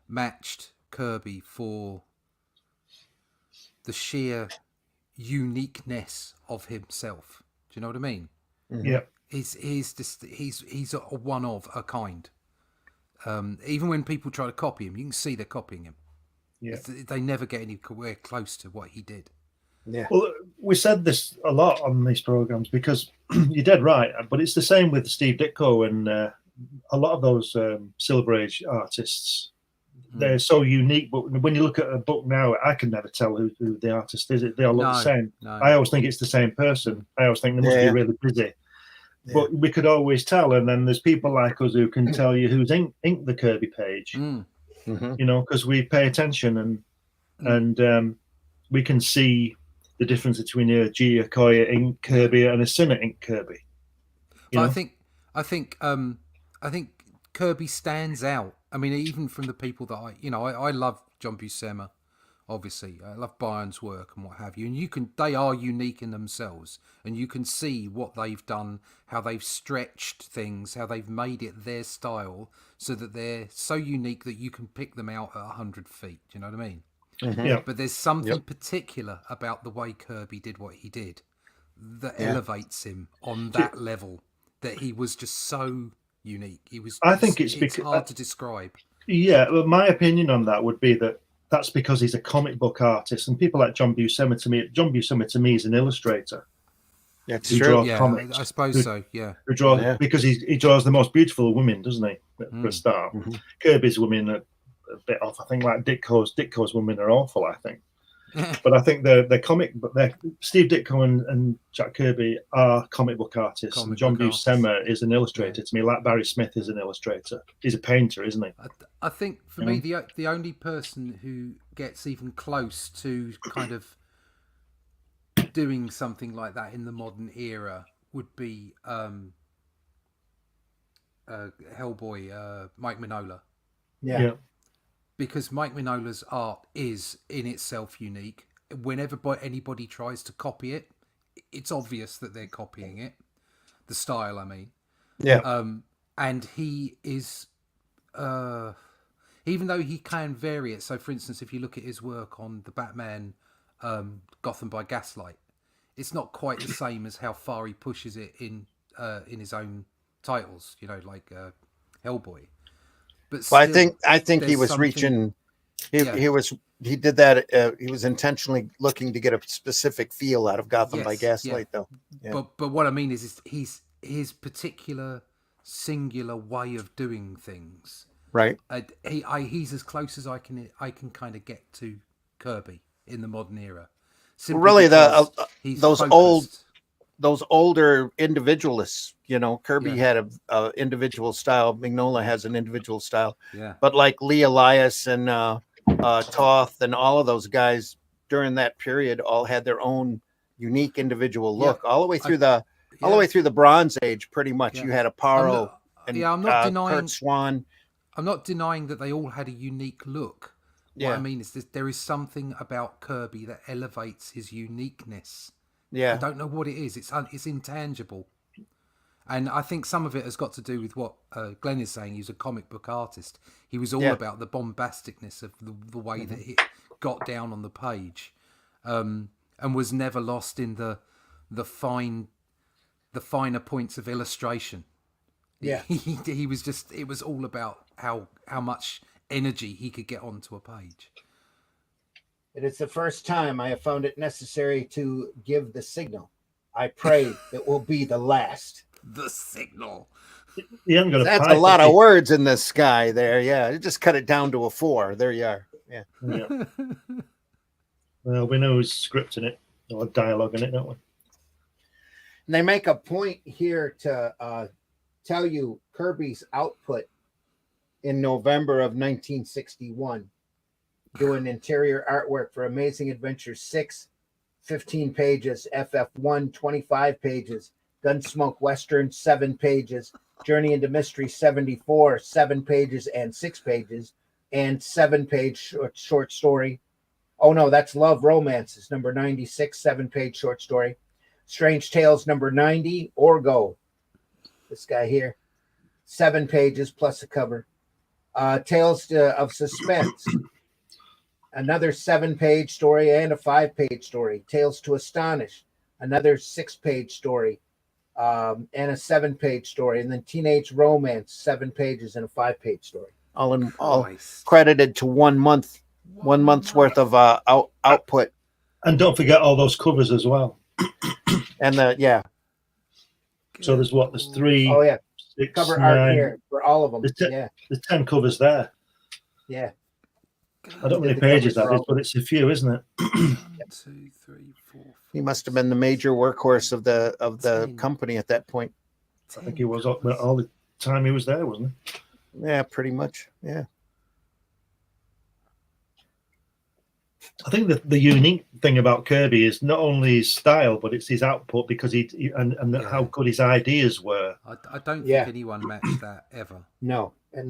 matched Kirby for the sheer uniqueness of himself. Do you know what I mean? Mm-hmm. Yeah. He's a one of a kind. Even when people try to copy him, you can see they're copying him. Yeah. They never get anywhere close to what he did. Yeah. Well, we said this a lot on these programs because you're dead right, but it's the same with Steve Ditko and a lot of those Silver Age artists. They're so unique, but when you look at a book now, I can never tell who the artist is. They all look the same. No. I always think it's the same person. I always think they must be really busy. Yeah. But we could always tell, and then there's people like us who can tell you who's inked the Kirby page. Mm-hmm. Because we pay attention and we can see the difference between a G. Okoye ink Kirby and a Sinner ink Kirby. I think Kirby stands out. I mean, even from the people that I love John Buscema, obviously. I love Bayern's work and what have you. And they are unique in themselves. And you can see what they've done, how they've stretched things, how they've made it their style so that they're so unique that you can pick them out at 100 feet. Do you know what I mean? Mm-hmm. Yeah. But there's something particular about the way Kirby did what he did that elevates him on that level, that he was just so unique. He was. I think it's hard to describe. Yeah, well, my opinion on that would be that that's because he's a comic book artist, and people like John Buscema to me is an illustrator. That's who true. draws Yeah, comics. I suppose so. Yeah. Who draws Yeah. because he draws the most beautiful women, doesn't he? For a start, Mhm. Kirby's women are a bit off. I think like Ditko's women are awful. I think. But I think the comic, Steve Ditko and Jack Kirby are comic book artists. Comic and John book Buscema is an illustrator to me, like Barry Smith is an illustrator. He's a painter, isn't he? I think for me, the only person who gets even close to kind of doing something like that in the modern era would be Hellboy, Mike Mignola. Yeah. Because Mike Mignola's art is in itself unique. Whenever anybody tries to copy it, it's obvious that they're copying it. The style, I mean. Yeah. And he is, even though he can vary it. So, for instance, if you look at his work on the Batman Gotham by Gaslight, it's not quite the same as how far he pushes it in his own titles, like Hellboy. But still, I think he was something... reaching. He did that. He was intentionally looking to get a specific feel out of Gotham by Gaslight, though. Yeah. But what I mean is his particular singular way of doing things. Right. He's as close as I can kind of get to Kirby in the modern era. Really, those focused. those older individualists, Kirby had a individual style. Mignola has an individual style. Yeah. But like Lee Elias and Toth and all of those guys during that period all had their own unique individual look all the way through all the way through the Bronze Age. Pretty much, you had Aparo and I'm not denying Kurt Swan. I'm not denying that they all had a unique look. What I mean is there is something about Kirby that elevates his uniqueness. Yeah. I don't know what it is. It's intangible. And I think some of it has got to do with what Glenn is saying. He's a comic book artist. He was all about the bombasticness of the way that it got down on the page, and was never lost in the finer points of illustration. Yeah. He was just. It was all about how much energy he could get onto a page. It is the first time I have found it necessary to give the signal. I pray it will be the last. The signal. That's a lot of words in the sky there. Yeah, you just cut it down to a 4. There you are. Yeah. Well, we know who's scripting it or dialogue in it, don't we? And they make a point here to tell you Kirby's output in November of 1961, doing interior artwork for Amazing Adventure 6, 15 pages, FF1, 25 pages, Gunsmoke Western, 7 pages, Journey into Mystery 74, 7 pages and 6 pages, and 7-page short story. Oh no, that's Love Romances, number 96, 7-page short story. Strange Tales, number 90, Orgo. This guy here, 7 pages plus a cover. Tales of Suspense, another 7-page story and a 5-page story. Tales to Astonish, another 6-page story and a 7-page story. And then Teenage Romance, 7 pages and a 5-page story. All credited to 1 month, 1 month's worth of output. And don't forget all those covers as well. And so there's 3. Oh yeah. 6, cover 9. art here for all of them. There's 10 covers there. Yeah. I don't know how many pages that is, but it's a few, isn't it? 1, 2, 3, 4. He must have been the major workhorse of the company at that point. I think he was all the time he was there, wasn't he? Yeah, pretty much. Yeah. I think the unique thing about Kirby is not only his style, but it's his output, because how good his ideas were. I don't think anyone matched that ever. No. I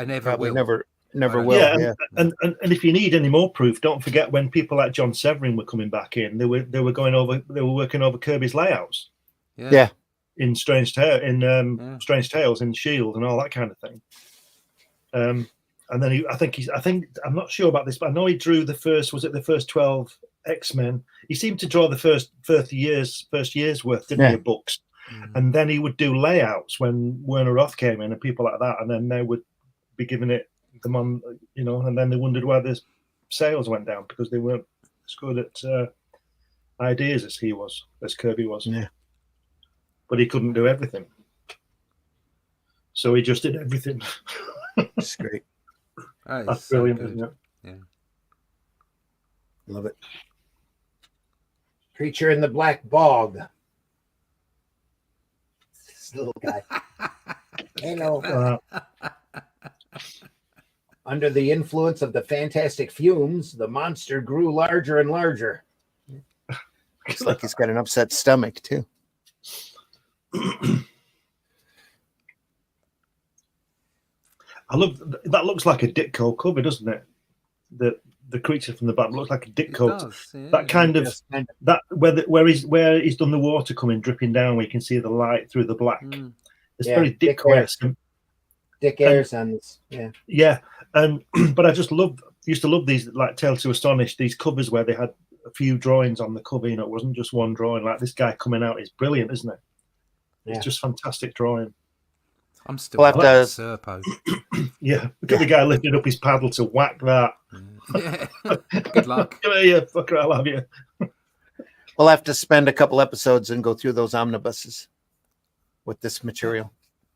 never Probably will. Never will. Yeah, and if you need any more proof, don't forget when people like John Severin were coming back in, they were working over Kirby's layouts. Yeah. In Strange Tales, in Shield, and all that kind of thing. And then I'm not sure about this, but I know he drew the first 12 X-Men. He seemed to draw the first year's worth, didn't he, of books? And then he would do layouts when Werner Roth came in and people like that, and then they would be giving it them on, and then they wondered why the sales went down because they weren't as good at ideas as Kirby was. Yeah. But he couldn't do everything, so he just did everything. It's great. That's brilliant, isn't it? Yeah. Love it. Creature in the Black Bog. This little guy. Hello. Under the influence of the fantastic fumes, the monster grew larger and larger. Looks like he's got an upset stomach, too. I love that. Looks like a Ditko cover, doesn't it? The creature from the back looks like a Ditko. Does, yeah. That kind of that where he's done the water coming dripping down, where you can see the light through the black. It's very Ditko-esque. Dick Ayers on this, yeah. Yeah, and but I just used to love these, like Tale to Astonish, these covers where they had a few drawings on the cover. It wasn't just one drawing. Like this guy coming out is brilliant, isn't it? Yeah. It's just fantastic drawing. I'm still like Serpo. Yeah, look at the guy lifting up his paddle to whack that. Yeah. Good luck. Come here, fucker, I'll have you. We'll have to spend a couple episodes and go through those omnibuses with this material.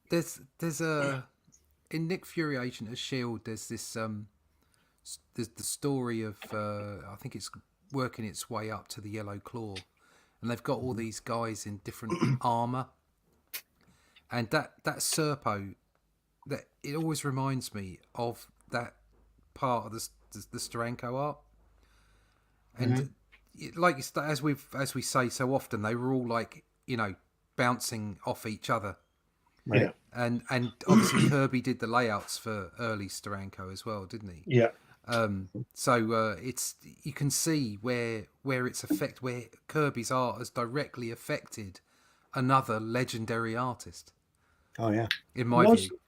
There's a in Nick Fury Agent of S.H.I.E.L.D. there's this there's the story of I think it's working its way up to the Yellow Claw, and they've got all these guys in different armor, and that Serpo, that it always reminds me of that part of the Steranko art, and like as we say so often, they were all like bouncing off each other. Right. Yeah. And obviously Kirby did the layouts for early Steranko as well, didn't he? Yeah. So it's you can see where Kirby's art has directly affected another legendary artist. Oh yeah. In my view.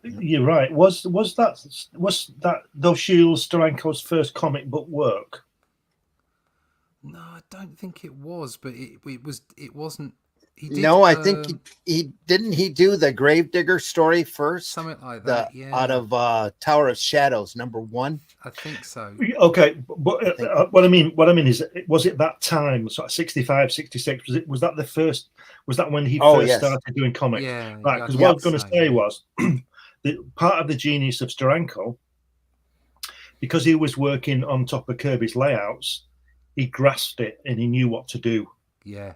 You're right. Was that those Shields Steranko's first comic book work? No, I don't think it was, but it wasn't. He did, no, I think he didn't. He do the Gravedigger story first, something like that. Out of Tower of Shadows #1. I think so. Okay, but what I mean is, was it that time, sort of 65, 66? Was that the first? Was that when he first started doing comics? Yeah, right. Because what I was going to say was, part of the genius of Steranko, because he was working on top of Kirby's layouts, he grasped it and he knew what to do. Yeah.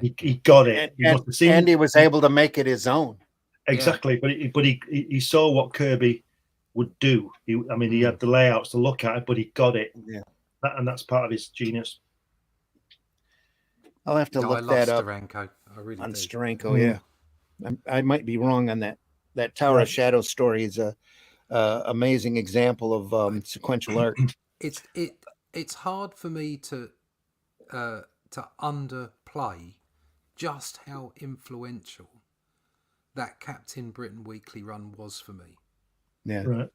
He got it. And he was able to make it his own. Exactly, but he saw what Kirby would do. He had the layouts to look at it, but he got it. Yeah, and that's part of his genius. I'll have to look that up. Steranko. I really on do. Steranko, yeah. I might be wrong on that. That Tower of Shadows story is a amazing example of sequential art. It's hard for me to underplay just how influential that Captain Britain weekly run was for me. Yeah, right.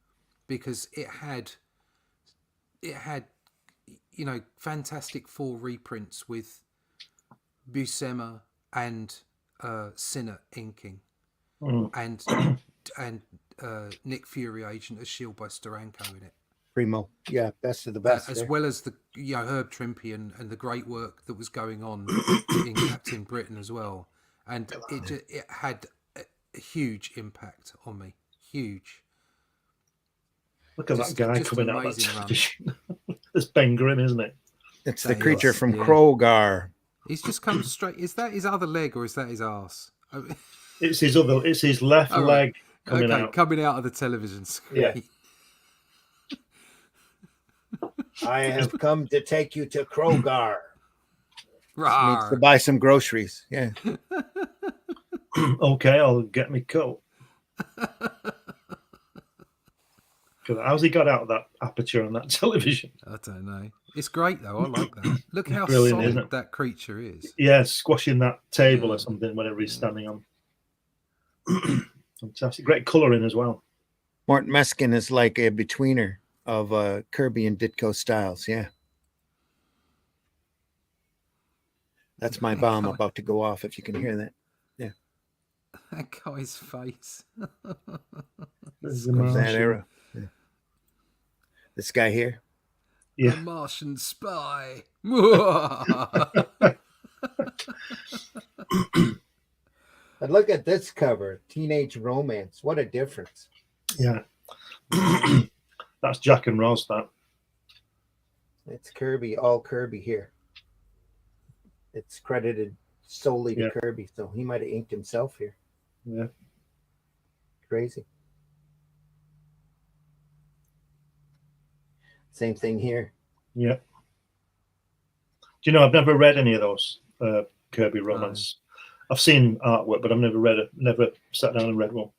Because it had Fantastic Four reprints with Buscema and Sinnott inking, and Nick Fury Agent of S.H.I.E.L.D. by Steranko in it. Primo, yeah, best of the best. As well as the Herb Trimpe and the great work that was going on in Captain Britain as well, and it had a huge impact on me. Huge. Look at that guy coming out of that television. It's Ben Grimm, isn't it? It's the creature from Krogar. He's just come straight. Is that his other leg or is that his arse? It's his other. It's his left leg coming out. Coming out of the television screen. Yeah. I have come to take you to Krogar. Rawr. To buy some groceries. Yeah. Okay, I'll get me coat. How's he got out of that aperture on that television? I don't know. It's great though. I like that. Look how Brilliant, solid that creature is. Yeah, squashing that table or something whenever he's standing on. Fantastic. Great colouring as well. Morton Meskin is like a betweener of Kirby and Ditko styles. Yeah. That's my bomb about to go off if you can hear that. That guy's face. There's the Of that Martian. era. Yeah. This guy here. Yeah. A Martian spy. But look at this cover, Teenage Romance. What a difference. Yeah. That's Jack and Ross, that. It's Kirby, all Kirby here. It's credited solely to Yeah. Kirby, so he might have inked himself here. Yeah. Crazy. Same thing here. Yeah. Do you know, I've never read any of those Kirby romance. I've seen artwork, but I've never read it. Never sat down and read one.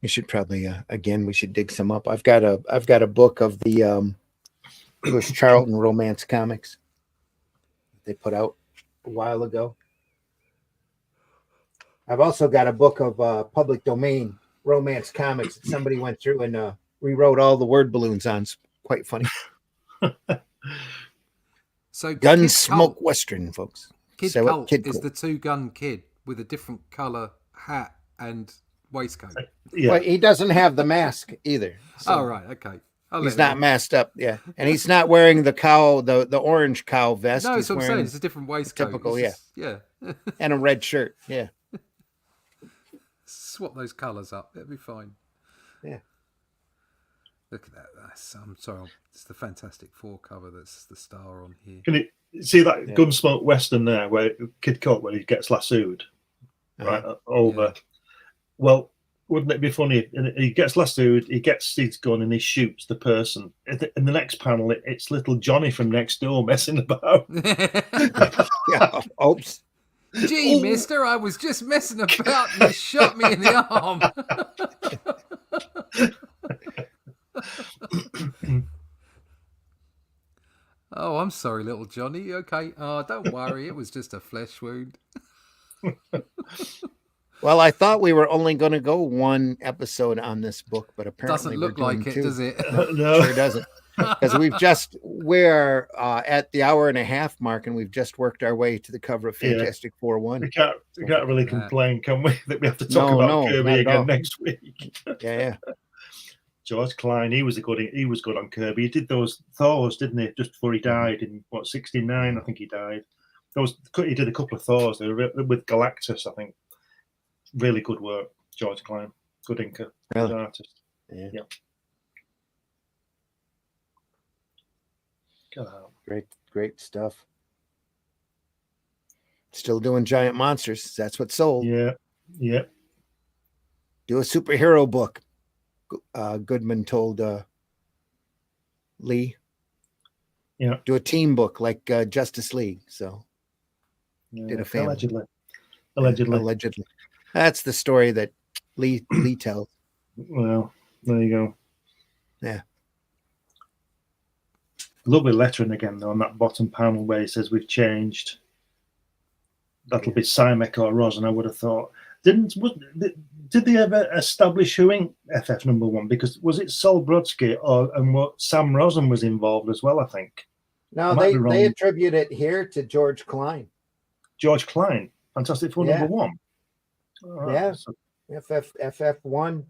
We should probably again we should dig some up. I've got a book of the Lewis Charlton romance comics they put out a while ago. I've also got a book of public domain romance comics that somebody went through and rewrote all the word balloons on. It's quite funny. So Gunsmoke Western, folks. Kid So what Colt Kid is Colt? the two-gun kid with a different color hat and waistcoat. Yeah. Well, he doesn't have the mask either. So Oh, right, okay. he's not masked up, yeah, and he's not wearing the cow, the orange cow vest. No, he's that's what I'm saying. wearing It's a different waistcoat. typical, It's just- yeah. and a red shirt. Yeah, Swap those colours up. It'll be fine. Yeah. Look at that. I'm sorry. It's the Fantastic Four cover that's the star on here. Can you see that Yeah. Gunsmoke Western there, where Kid Colt, where he gets lassoed, right over? Yeah. Well, wouldn't it be funny? He gets lassoed, he gets his gun, and he shoots the person. In the next panel, it's little Johnny from next door messing about. yeah. Oops. Gee, Oh. mister, I was just messing about and you shot me in the arm. Oh, I'm sorry, little Johnny. Okay. Oh, don't worry. It was just a flesh wound. Well, I thought we were only going to go one episode on this book, but apparently Doesn't look like it, does it? No. Sure doesn't, because we're at the hour and a half mark, and we've just worked our way to the cover of Yeah. Fantastic Four 1. We can't really complain, can we? That we have to talk No, about not Kirby at again all. next week. Yeah. George Klein, he was good on Kirby. He did those Thors, didn't he? Just before he died in what 69, I think he died. He did a couple of Thors. They were with Galactus, I think. Really good work, George Klein. Good inker, Really? good artist. Yeah. Yeah. Get out. Great stuff. Still doing giant monsters. That's what sold. Yeah, yeah. Do a superhero book. Goodman told Lee. Yeah. Do a team book like Justice League. So did a family. Allegedly. That's the story that Lee tells. Well, there you go. Yeah. Lovely lettering again, though, on that bottom panel where it says we've changed. That'll be Simek or Rosen, I would have thought. Did they ever establish who inked FF number 1? Because was it Sol Brodsky and what Sam Rosen was involved as well, I think. No, Might be they wrong. attribute it here to George Klein. George Klein, Fantastic Four Yeah. number 1. Oh, Yeah. so FF1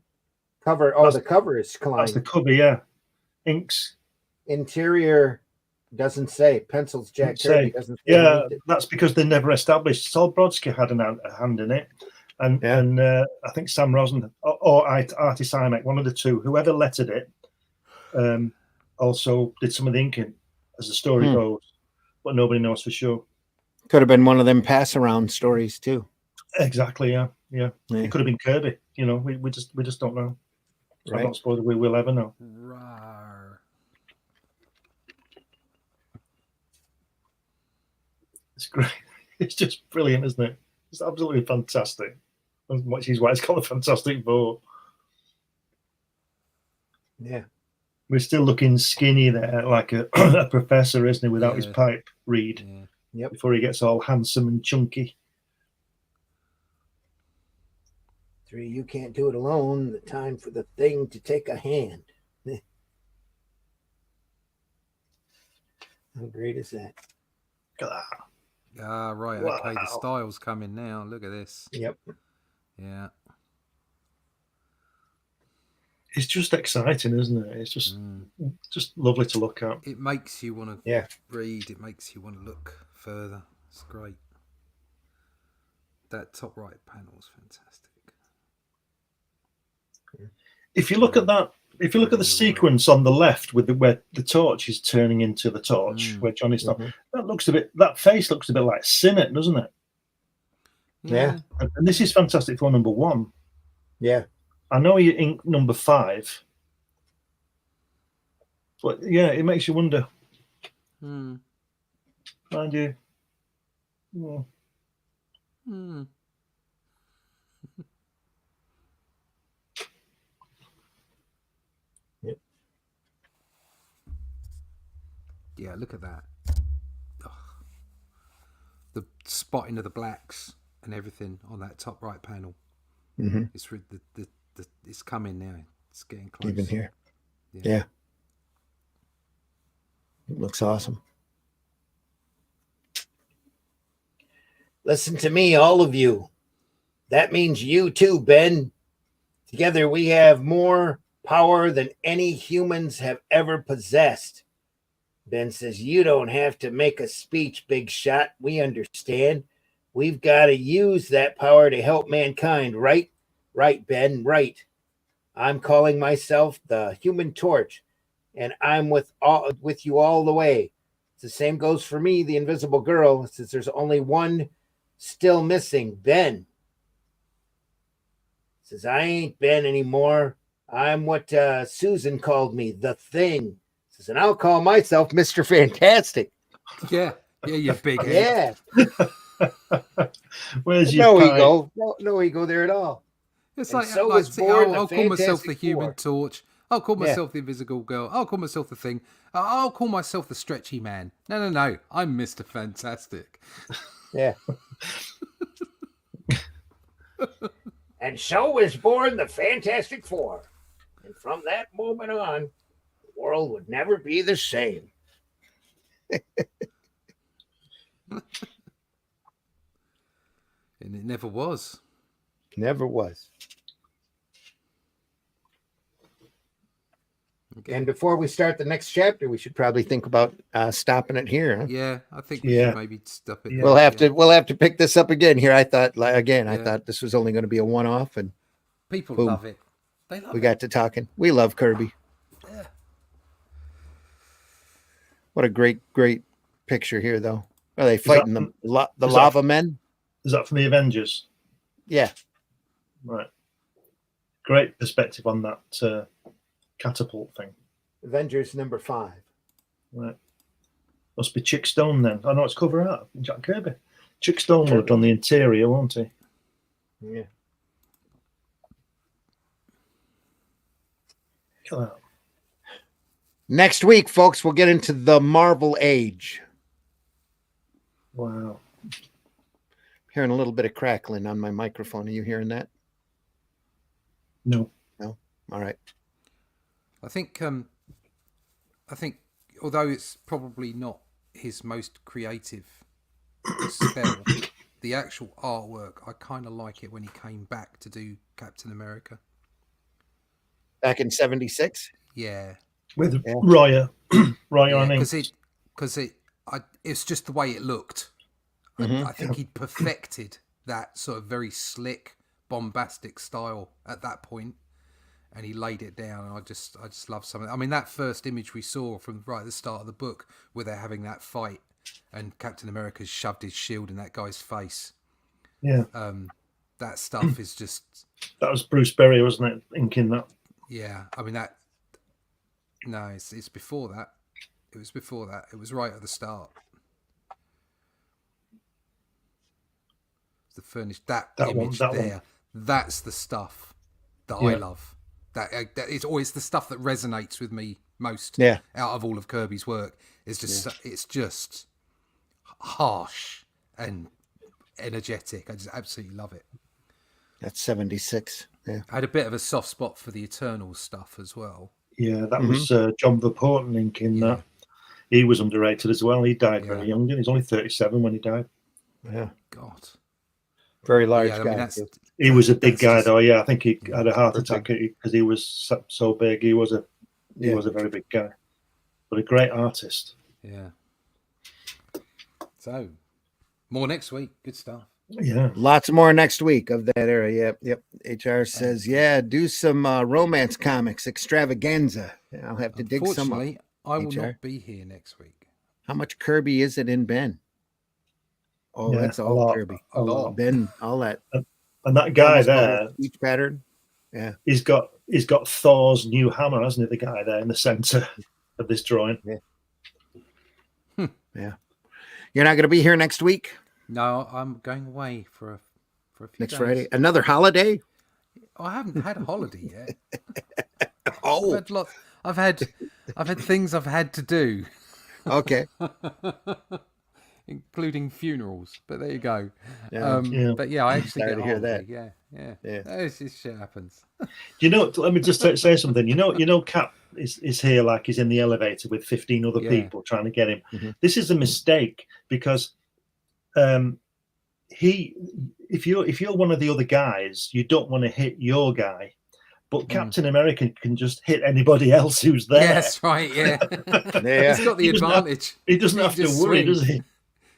cover. Oh, the cover is Klein. that's the cover, yeah. Inks. Interior doesn't say. Pencils Jack Doesn't Kirby say. doesn't say. Yeah, who that's because they never established. Sol Brodsky had a hand in it, and I think Sam Rosen or Artie Simek, one of the two, whoever lettered it, also did some of the inking, as the story goes, but nobody knows for sure. Could have been one of them pass around stories too. Exactly, yeah. It could have been Kirby. You know, we just don't know. So Right. I'm not supposed we will ever know. Rawr. It's great. It's just brilliant, isn't it? It's absolutely fantastic. Which is why it's called a Fantastic Four. Yeah. We're still looking skinny there, like a, a professor, isn't he, without his Yeah. pipe reed, Yeah. Yep. before he gets all handsome and chunky. 3, you can't do it alone. The time for the thing to take a hand. How great is that? Look at that. Ah, right. Wow. Okay, the style's coming now. Look at this. Yep. Yeah. It's just exciting, isn't it? It's just lovely to look at. It makes you want to Yeah. read. It makes you want to look further. It's great. That top right panel is fantastic. If you look at that, if you look at the sequence on the left with where the torch is turning into the torch, where Johnny's not, that face looks a bit like Sinnott, doesn't it? Yeah. And this is Fantastic Four #1. Yeah. I know he inked #5, but yeah, it makes you wonder. Mind you. Yeah. Yep. Yeah, look at that. Ugh. The spotting of the blacks and everything on that top right panel. It's it's coming now. It's getting close. Even here. Yeah. It looks awesome. Listen to me, all of you. That means you too, Ben. Together we have more power than any humans have ever possessed. Ben says, you don't have to make a speech, big shot. We understand. We've got to use that power to help mankind, right? Right, Ben, right. I'm calling myself the Human Torch, and I'm with you all the way. The same goes for me, the Invisible Girl, since there's only one still missing, Ben. Says, I ain't Ben anymore. I'm what Susan called me, the Thing. Says, and I'll call myself Mr. Fantastic. Yeah, you big head. Yeah. Where's your No pie? ego. No ego there at all. It's And like, so like was born the I'll call myself the Fantastic Human Four. Torch. I'll call myself the Invisible Girl. I'll call myself the Thing. I'll call myself the Stretchy Man. No. I'm Mr. Fantastic. Yeah. And so was born the Fantastic Four. And from that moment on, the world would never be the same. And it never was. Never was. Okay. And before we start the next chapter, we should probably think about stopping it here. Huh? Yeah, I think we should maybe stop it. Yeah. there. We'll have to pick this up again here. I thought I thought this was only going to be a one-off, and People boom. love it. They love we it. got to talking. We love Kirby. Yeah. What a great picture here, though. Are they fighting the lava men? Is that from the Avengers? Yeah. Right. Great perspective on that catapult thing. Avengers #5. Right. Must be Chick Stone then. I know it's cover art. Jack Kirby. Chick Stone would have done the interior, won't he? Yeah. Look at that. Next week, folks, we'll get into the Marvel Age. Wow. Hearing a little bit of crackling on my microphone. Are you hearing that? No. No. All right. I think although it's probably not his most creative spell, the actual artwork, I kind of like it when he came back to do Captain America. Back in '76. Yeah, With Royer. Royer on ink. because it's just the way it looked. I think he'd perfected that sort of very slick, bombastic style at that point, and he laid it down. And I just love something. I mean, that first image we saw from right at the start of the book, where they're having that fight, and Captain America's shoved his shield in that guy's face. Yeah. That stuff is just. That was Bruce Berry, wasn't it? Inking that. Yeah, I mean that. No, it's before that. It was before that. It was right at the start. The furnished that image there. That's the stuff that I love. That it's always the stuff that resonates with me most. Yeah. Out of all of Kirby's work, it's just harsh and energetic. I just absolutely love it. That's '76. Yeah. I had a bit of a soft spot for the Eternals stuff as well. Yeah, that was John Verpoorten inking that. He was underrated as well. He died very young. He was only 37 when he died. Yeah. God. Very large Yeah, I guy. mean, that's, He was a big that's guy, just- though. Yeah, I think he Yeah, had a heart very attack because he was so big. He was a very big guy, but a great artist. Yeah. So, more next week. Good stuff. Yeah. Lots more next week of that era. Yep. HR says, yeah, do some romance comics extravaganza. I'll have to dig some up. Unfortunately, I will HR. not be here next week. How much Kirby is it in Ben? Oh, Yeah, that's a all lot, Kirby. A lot. Ben, all that. And that guy Almost the whole there, speech pattern. Yeah. he's got Thor's new hammer, hasn't he? The guy there in the center of this drawing. Yeah. You're not going to be here next week? No, I'm going away for a few Next days. Friday? Another holiday? Oh, I haven't had a holiday yet. Oh, I've had things I've had to do, okay. including funerals. But there you go. Yeah. Yeah. But yeah, I actually Sorry get a to hear holiday. that. Yeah. Yeah. This shit happens. Let me just say something. Cap is here like he's in the elevator with 15 other Yeah. people trying to get him. Mhm. This is a mistake because if you're one of the other guys, you don't want to hit your guy. But Captain America can just hit anybody else who's there. Yeah, that's right. Yeah. Yeah. He's got the He doesn't have- advantage. He doesn't He have to just worry, swings. does he?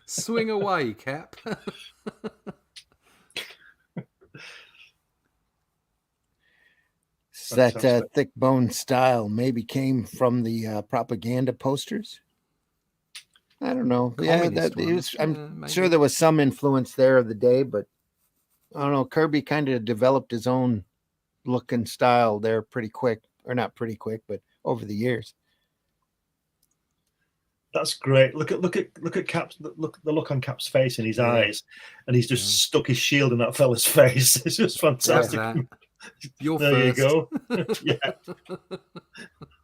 Swing away, Cap. That Fantastic. thick bone style maybe came from the propaganda posters. I don't know. Yeah, Communist ones. I'm Maybe. sure there was some influence there of the day, but I don't know. Kirby kind of developed his own look and style there pretty quick, or not pretty quick, but over the years. That's great. Look at Cap's look the look on Cap's face and his Yeah. eyes, and he's just Yeah. stuck his shield in that fella's face. It's just That's fantastic. that. You're There first. you go.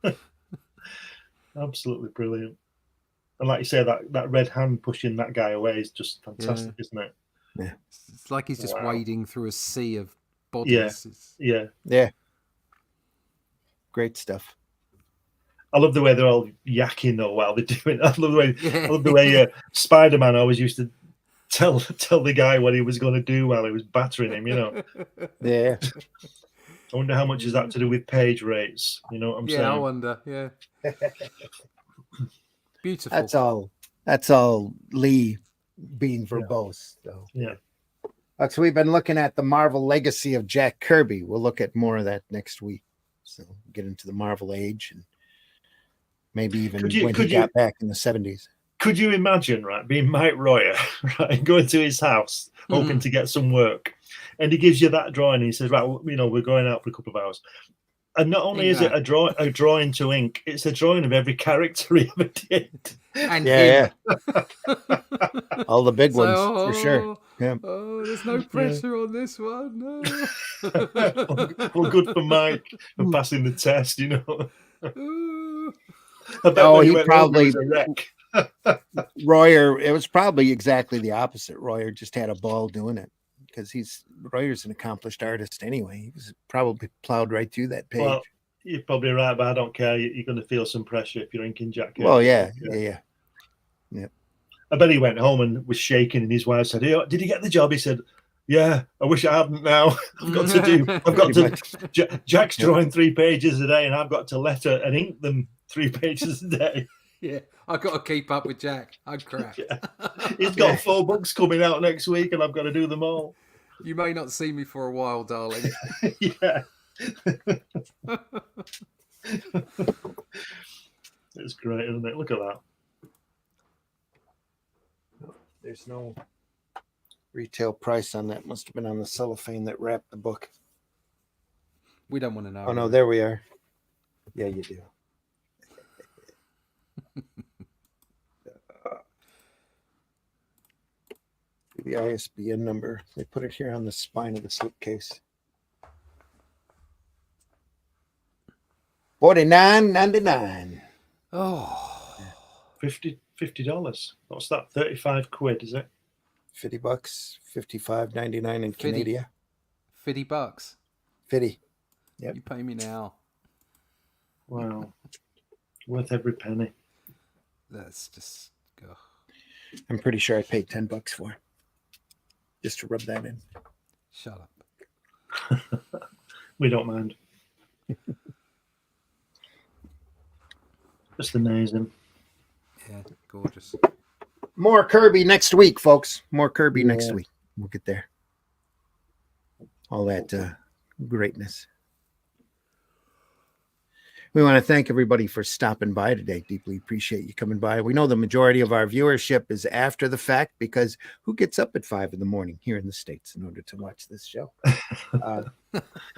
Yeah, absolutely brilliant. And like you say, that red hand pushing that guy away is just fantastic, isn't it? It's like he's just Wow. wading through a sea of bodies. Yeah. It's- Yeah. Yeah. Great stuff. I love the way they're all yakking though while they're doing it. I Yeah. love the way Spider-Man always used to tell the guy what he was going to do while he was battering him. Yeah. I wonder how much is that to do with page rates. You know what I'm Yeah, I saying? wonder. Yeah. Beautiful. That's all Lee being verbose. So. Yeah. So we've been looking at the Marvel legacy of Jack Kirby. We'll look at more of that next week. So get into the Marvel age and maybe even when he got back in the 70s. Could you imagine, right, being Mike Royer, right, going to his house, hoping to get some work, and he gives you that drawing, and he says, right, well, we're going out for a couple of hours. And not only is it a drawing to ink, it's a drawing of every character he ever did. And Yeah. him. All the big So, ones, for sure. Yeah. Oh, there's no pressure on this one. No. Well, good for Mike for passing the test, Ooh. I bet Oh, when he went home, probably- was a wreck. Royer, it was probably exactly the opposite. Royer just had a ball doing it because Royer's an accomplished artist anyway. He was probably plowed right through that page. Well, you're probably right, but I don't care. You're going to feel some pressure if you're inking Jack Kirby. Well, yeah. I bet he went home and was shaking, and his wife said, "Hey, did he get the job?" He said, "Yeah, I wish I hadn't now. I've got to Jack's drawing 3 pages a day, and I've got to letter and ink them 3 pages a day." Yeah, I've got to keep up with Jack. I'm crap. Yeah. He's got 4 books coming out next week, and I've got to do them all. You may not see me for a while, darling. Yeah. It's great, isn't it? Look at that. There's no retail price on that. Must have been on the cellophane that wrapped the book. We don't want to know. Oh, no, there we are. Yeah, you do. The ISBN number. They put it here on the spine of the slipcase. $49.99. Oh, $50. What's that? 35 quid, is it? $50, $55.99 in Canadian. $50. $50. Yep. You pay me now. Wow. Worth every penny. That's just. Ugh. I'm pretty sure I paid $10 for it. just to rub that in. Shut up. We don't mind. Just amazing. Yeah, gorgeous. More Kirby next week, folks. More Kirby next Yeah. week. We'll get there. All that greatness. We want to thank everybody for stopping by today. Deeply appreciate you coming by. We know the majority of our viewership is after the fact because who gets up at 5 a.m. here in the States in order to watch this show?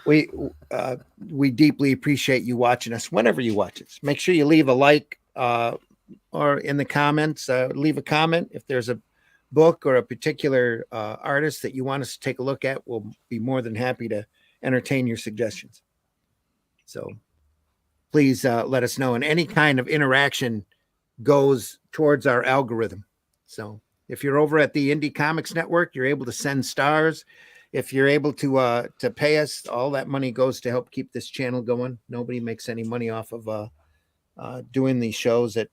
We deeply appreciate you watching us whenever you watch us. Make sure you leave a like or in the comments, leave a comment. If there's a book or a particular artist that you want us to take a look at, we'll be more than happy to entertain your suggestions. So please let us know. And any kind of interaction goes towards our algorithm. So if you're over at the Indie Comics Network, you're able to send stars. If you're able to pay us, all that money goes to help keep this channel going. Nobody makes any money off of doing these shows at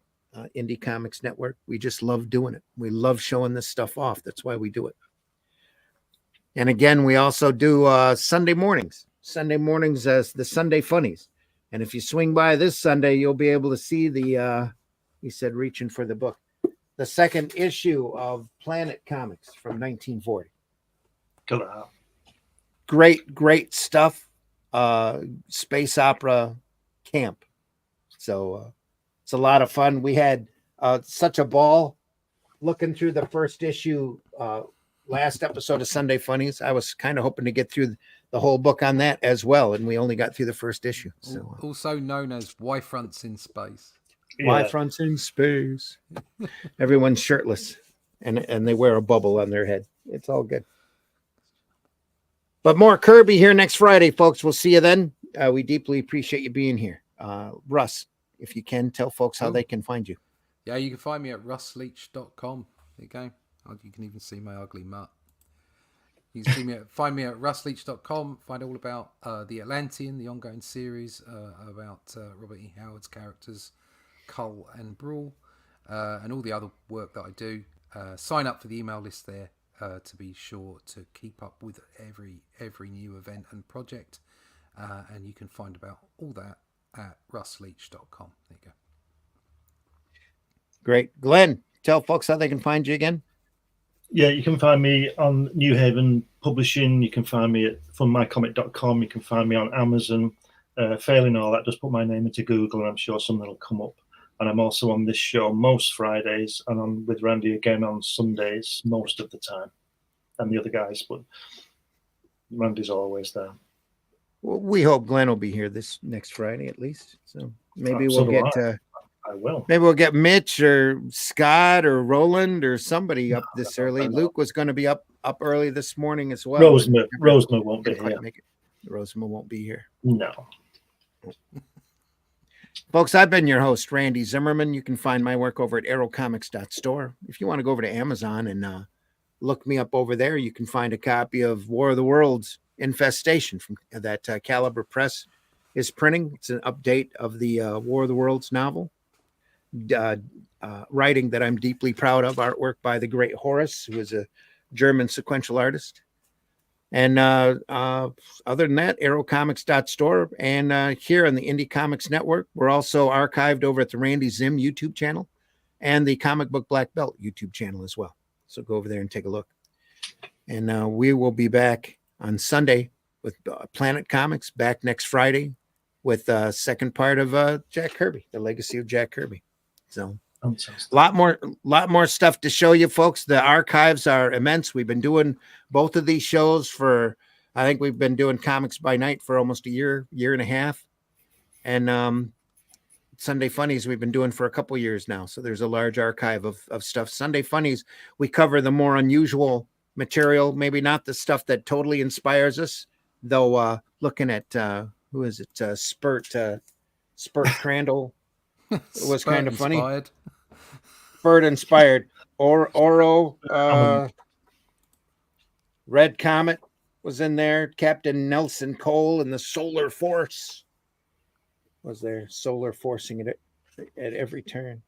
Indie Comics Network. We just love doing it. We love showing this stuff off. That's why we do it. And again, we also do Sunday mornings. Sunday mornings as the Sunday Funnies. And if you swing by this Sunday, you'll be able to see the, he said, reaching for the book, the second issue of Planet Comics from 1940. Got it out. Great stuff. Space opera camp. So it's a lot of fun. We had such a ball looking through the first issue last episode of Sunday Funnies. I was kind of hoping to get through the whole book on that as well, and we only got through the first issue. So Also known as Y-fronts in space. Y-fronts in space. Everyone's shirtless, and they wear a bubble on their head. It's all good. But more Kirby here next Friday, folks. We'll see you then. We deeply appreciate you being here. Russ, if you can, tell folks how they can find you. Yeah, you can find me at russleach.com. There you go. You can even see my ugly mutt. You can see me find me at russleach.com. Find all about the Atlantean, the ongoing series about Robert E. Howard's characters, Cull and Brawl, and all the other work that I do. Sign up for the email list there to be sure to keep up with every new event and project. And you can find about all that at russleach.com. There you go. Great. Glenn, tell folks how they can find you again. Yeah, you can find me on New Haven Publishing. You can find me at funmycomic.com. You can find me on Amazon. Failing all that, just put my name into Google and I'm sure something will come up. And I'm also on this show most Fridays, and I'm with Randy again on Sundays most of the time, and the other guys, but Randy's always there. Well, we hope Glenn will be here this next Friday at least. So maybe So we'll do get I will. maybe we'll get Mitch or Scott or Roland or somebody up this early. Luke was going to be up early this morning as well. Rosema won't be here. Rosema won't be here. No. Folks, I've been your host, Randy Zimmerman. You can find my work over at arrowcomics.store. If you want to go over to Amazon and look me up over there, you can find a copy of War of the Worlds Infestation from that Caliber Press is printing. It's an update of the War of the Worlds novel. Writing that I'm deeply proud of, artwork by the great Horace, who is a German sequential artist. And other than that, arrowcomics.store. And here on the Indie Comics Network, we're also archived over at the Randy Zim YouTube channel and the Comic Book Black Belt YouTube channel as well. So go over there and take a look. And we will be back on Sunday with Planet Comics, back next Friday with the second part of Jack Kirby, the legacy of Jack Kirby. So a lot more stuff to show you, folks. The archives are immense. We've been doing both of these shows I think we've been doing Comics by Night for almost a year and a half. And Sunday Funnies we've been doing for a couple years now. So there's a large archive of stuff. Sunday Funnies, we cover the more unusual material, maybe not the stuff that totally inspires us, though looking at who is it? Spurt Crandall. It was kind of funny. Bird inspired. Oro, Red Comet was in there. Captain Nelson Cole and the Solar Force was there. Solar forcing it at every turn.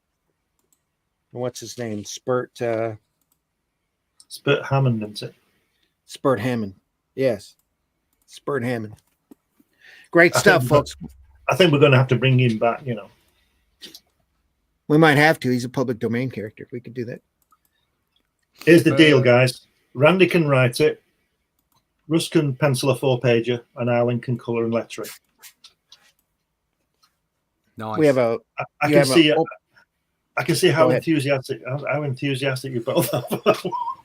And what's his name? Spurt Hammond, isn't it? Spurt Hammond. Yes. Spurt Hammond. Great I stuff, think- folks. I think we're going to have to bring him back, you know. We might have to. He's a public domain character. We could do that. Here's the deal, guys. Randy can write it. Russ can pencil a 4-pager, and Alan can colour and letter it. Nice. We have a. I You can have a- see. oh, I can see how Go ahead. enthusiastic you both are.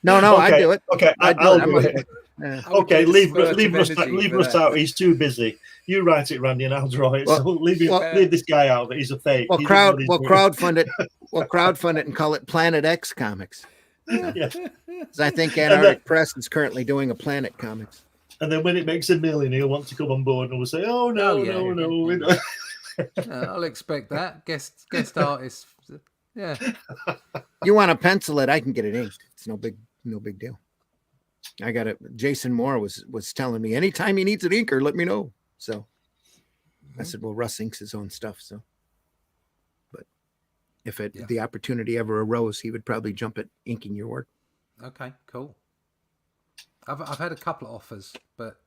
No, I Okay, do it. Okay, I'd do I'll it. do I'm it. Yeah. I would Okay, need a leave spurt of Russ energy for Russ that. out. He's too busy. You write it, Randy, and I'll draw it. Well- so leave this guy out. He's a fake. We'll He doesn't know what he's we'll doing. crowdfund it. We'll crowdfund it and call it Planet X Comics. Yeah. 'Cause I think Antarctic Press is currently doing a Planet Comics. And then when it makes $1 million, he'll want to come on board and we'll say, "Oh no, Oh, yeah. no, we don't." I'll expect that. Guest artist. Yeah. You want to pencil it? I can get it inked. It's no big deal. I got it. Jason Moore was telling me anytime he needs an inker, let me know. So I said, well, Russ inks his own stuff. So, but if the opportunity ever arose, he would probably jump at inking your work. Okay, cool. I've had a couple of offers, but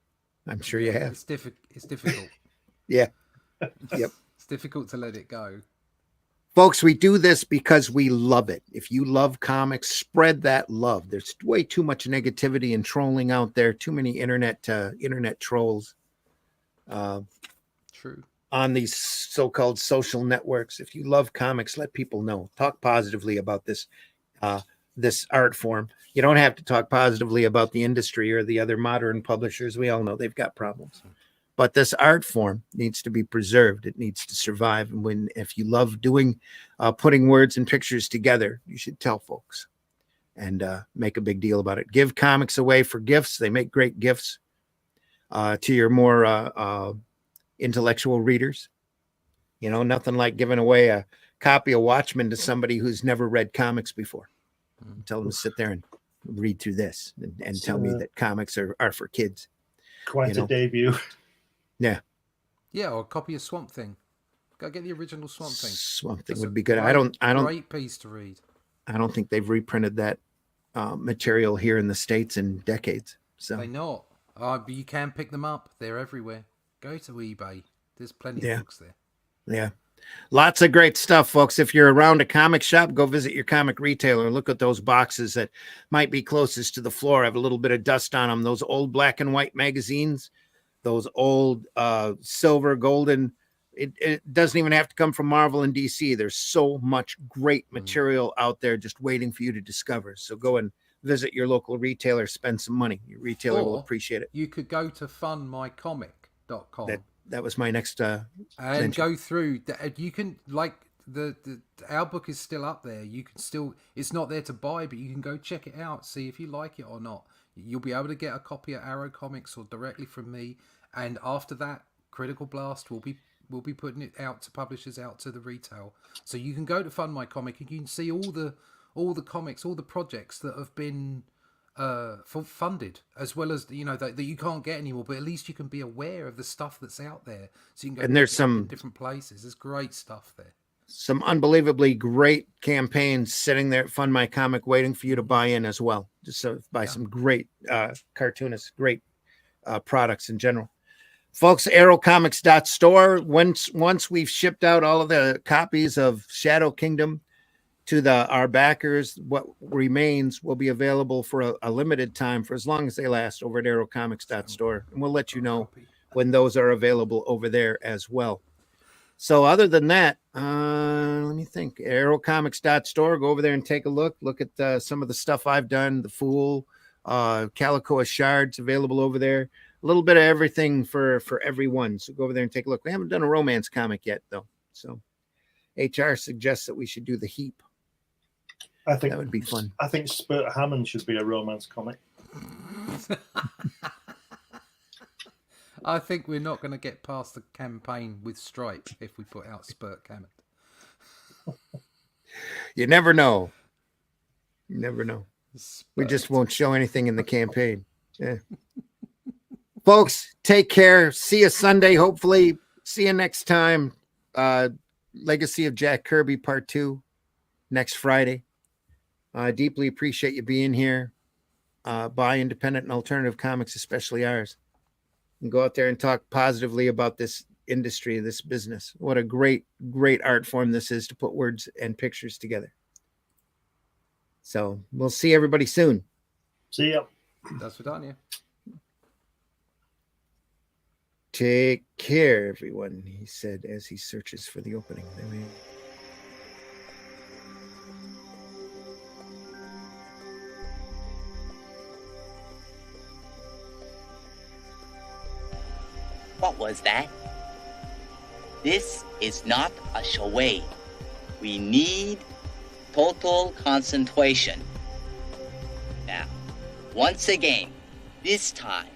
I'm sure you have. It's difficult. Yeah. Yep. It's difficult to let it go. Folks, we do this because we love it. If you love comics, spread that love. There's way too much negativity and trolling out there. Too many internet trolls True. on these so-called social networks. If you love comics, let people know. Talk positively about this art form. You don't have to talk positively about the industry or the other modern publishers. We all know they've got problems. But this art form needs to be preserved. It needs to survive. And if you love doing, putting words and pictures together, you should tell folks and make a big deal about it. Give comics away for gifts. They make great gifts to your more intellectual readers. You know, nothing like giving away a copy of Watchmen to somebody who's never read comics before. Tell them to sit there and read through this and tell me that comics are for kids. Quite a debut. Yeah. Yeah, or a copy of Swamp Thing. Go get the original Swamp Thing. Swamp Thing That's would a be good. great- I don't Great piece to read. I don't think they've reprinted that material here in the States in decades. So They not. But you can pick them up. They're everywhere. Go to eBay. There's plenty of books there. yeah. Lots of great stuff, folks. If you're around a comic shop, go visit your comic retailer. Look at those boxes that might be closest to the floor, have a little bit of dust on them. Those old black and white magazines, those old silver, golden. It doesn't even have to come from Marvel and DC. There's so much great material out there just waiting for you to discover. So go and visit your local retailer, spend some money. Your retailer will Or appreciate it. You could go to fundmycomic.com. That was my next and mention. go through. You can our book is still up there. You can still. It's not there to buy, but you can go check it out, see if you like it or not. You'll be able to get a copy of Arrow Comics or directly from me. And after that, Critical Blast will be putting it out to publishers, out to the retail. So you can go to Fund My Comic and you can see all the comics, all the projects that have been funded, as well as that you can't get anymore. But at least you can be aware of the stuff that's out there. So you can go And there's pick it up some in different places. There's great stuff there. Some unbelievably great campaigns sitting there at Fund My Comic waiting for you to buy in as well. Just buy some great cartoonists, great products in general. Folks, arrowcomics.store. Once we've shipped out all of the copies of Shadow Kingdom to our backers, what remains will be available for a limited time for as long as they last over at arrowcomics.store. And we'll let you know when those are available over there as well. So other than that, let me think. Arrowcomics.store. Go over there and take a look. Look at some of the stuff I've done. The Fool, Calico Shards available over there. A little bit of everything for everyone. So go over there and take a look. We haven't done a romance comic yet, though. So HR suggests that we should do The Heap. I think that would be fun. I think Spurt Hammond should be a romance comic. I think we're not going to get past the campaign with Stripe if we put out Spurt Hammond. You never know. You never know. Spurt. We just won't show anything in the campaign. Yeah. Folks, take care. See you Sunday, hopefully. See you next time. Legacy of Jack Kirby Part 2 next Friday. I deeply appreciate you being here. buy independent and alternative comics, especially ours, and go out there and talk positively about this industry, this business. What a great art form this is to put words and pictures together. So we'll see everybody soon. See ya. That's for Danya. Take care, everyone, he said as he searches for the opening. There we What was that? This is not a charade. We need total concentration. Now, once again, this time,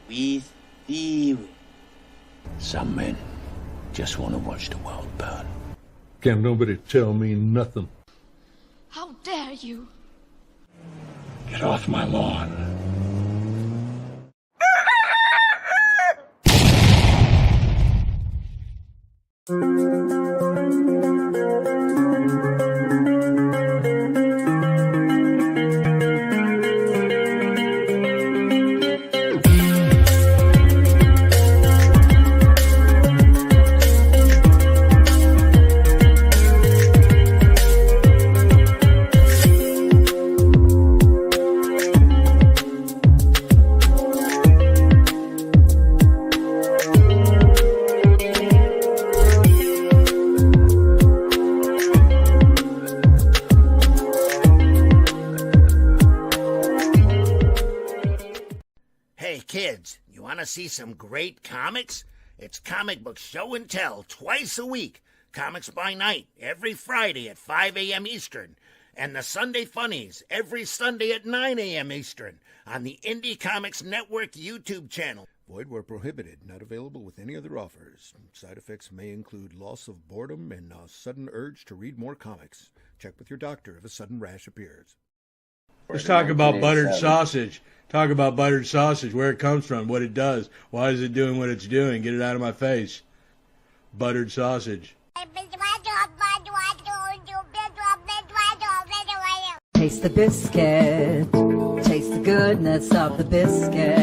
with theory. Some men just want to watch the world burn. Can't nobody tell me nothing. How dare you? Get off my lawn. Hey kids, you want to see some great comics? It's Comic Book Show and Tell twice a week. Comics by Night every Friday at 5 a.m. Eastern. And the Sunday Funnies every Sunday at 9 a.m. Eastern on the Indie Comics Network YouTube channel. Void where prohibited, not available with any other offers. Side effects may include loss of boredom and a sudden urge to read more comics. Check with your doctor if a sudden rash appears. Let's talk about buttered sausage. Talk about buttered sausage, where it comes from, what it does. Why is it doing what it's doing? Get it out of my face. Buttered sausage. Taste the biscuit. Taste the goodness of the biscuit.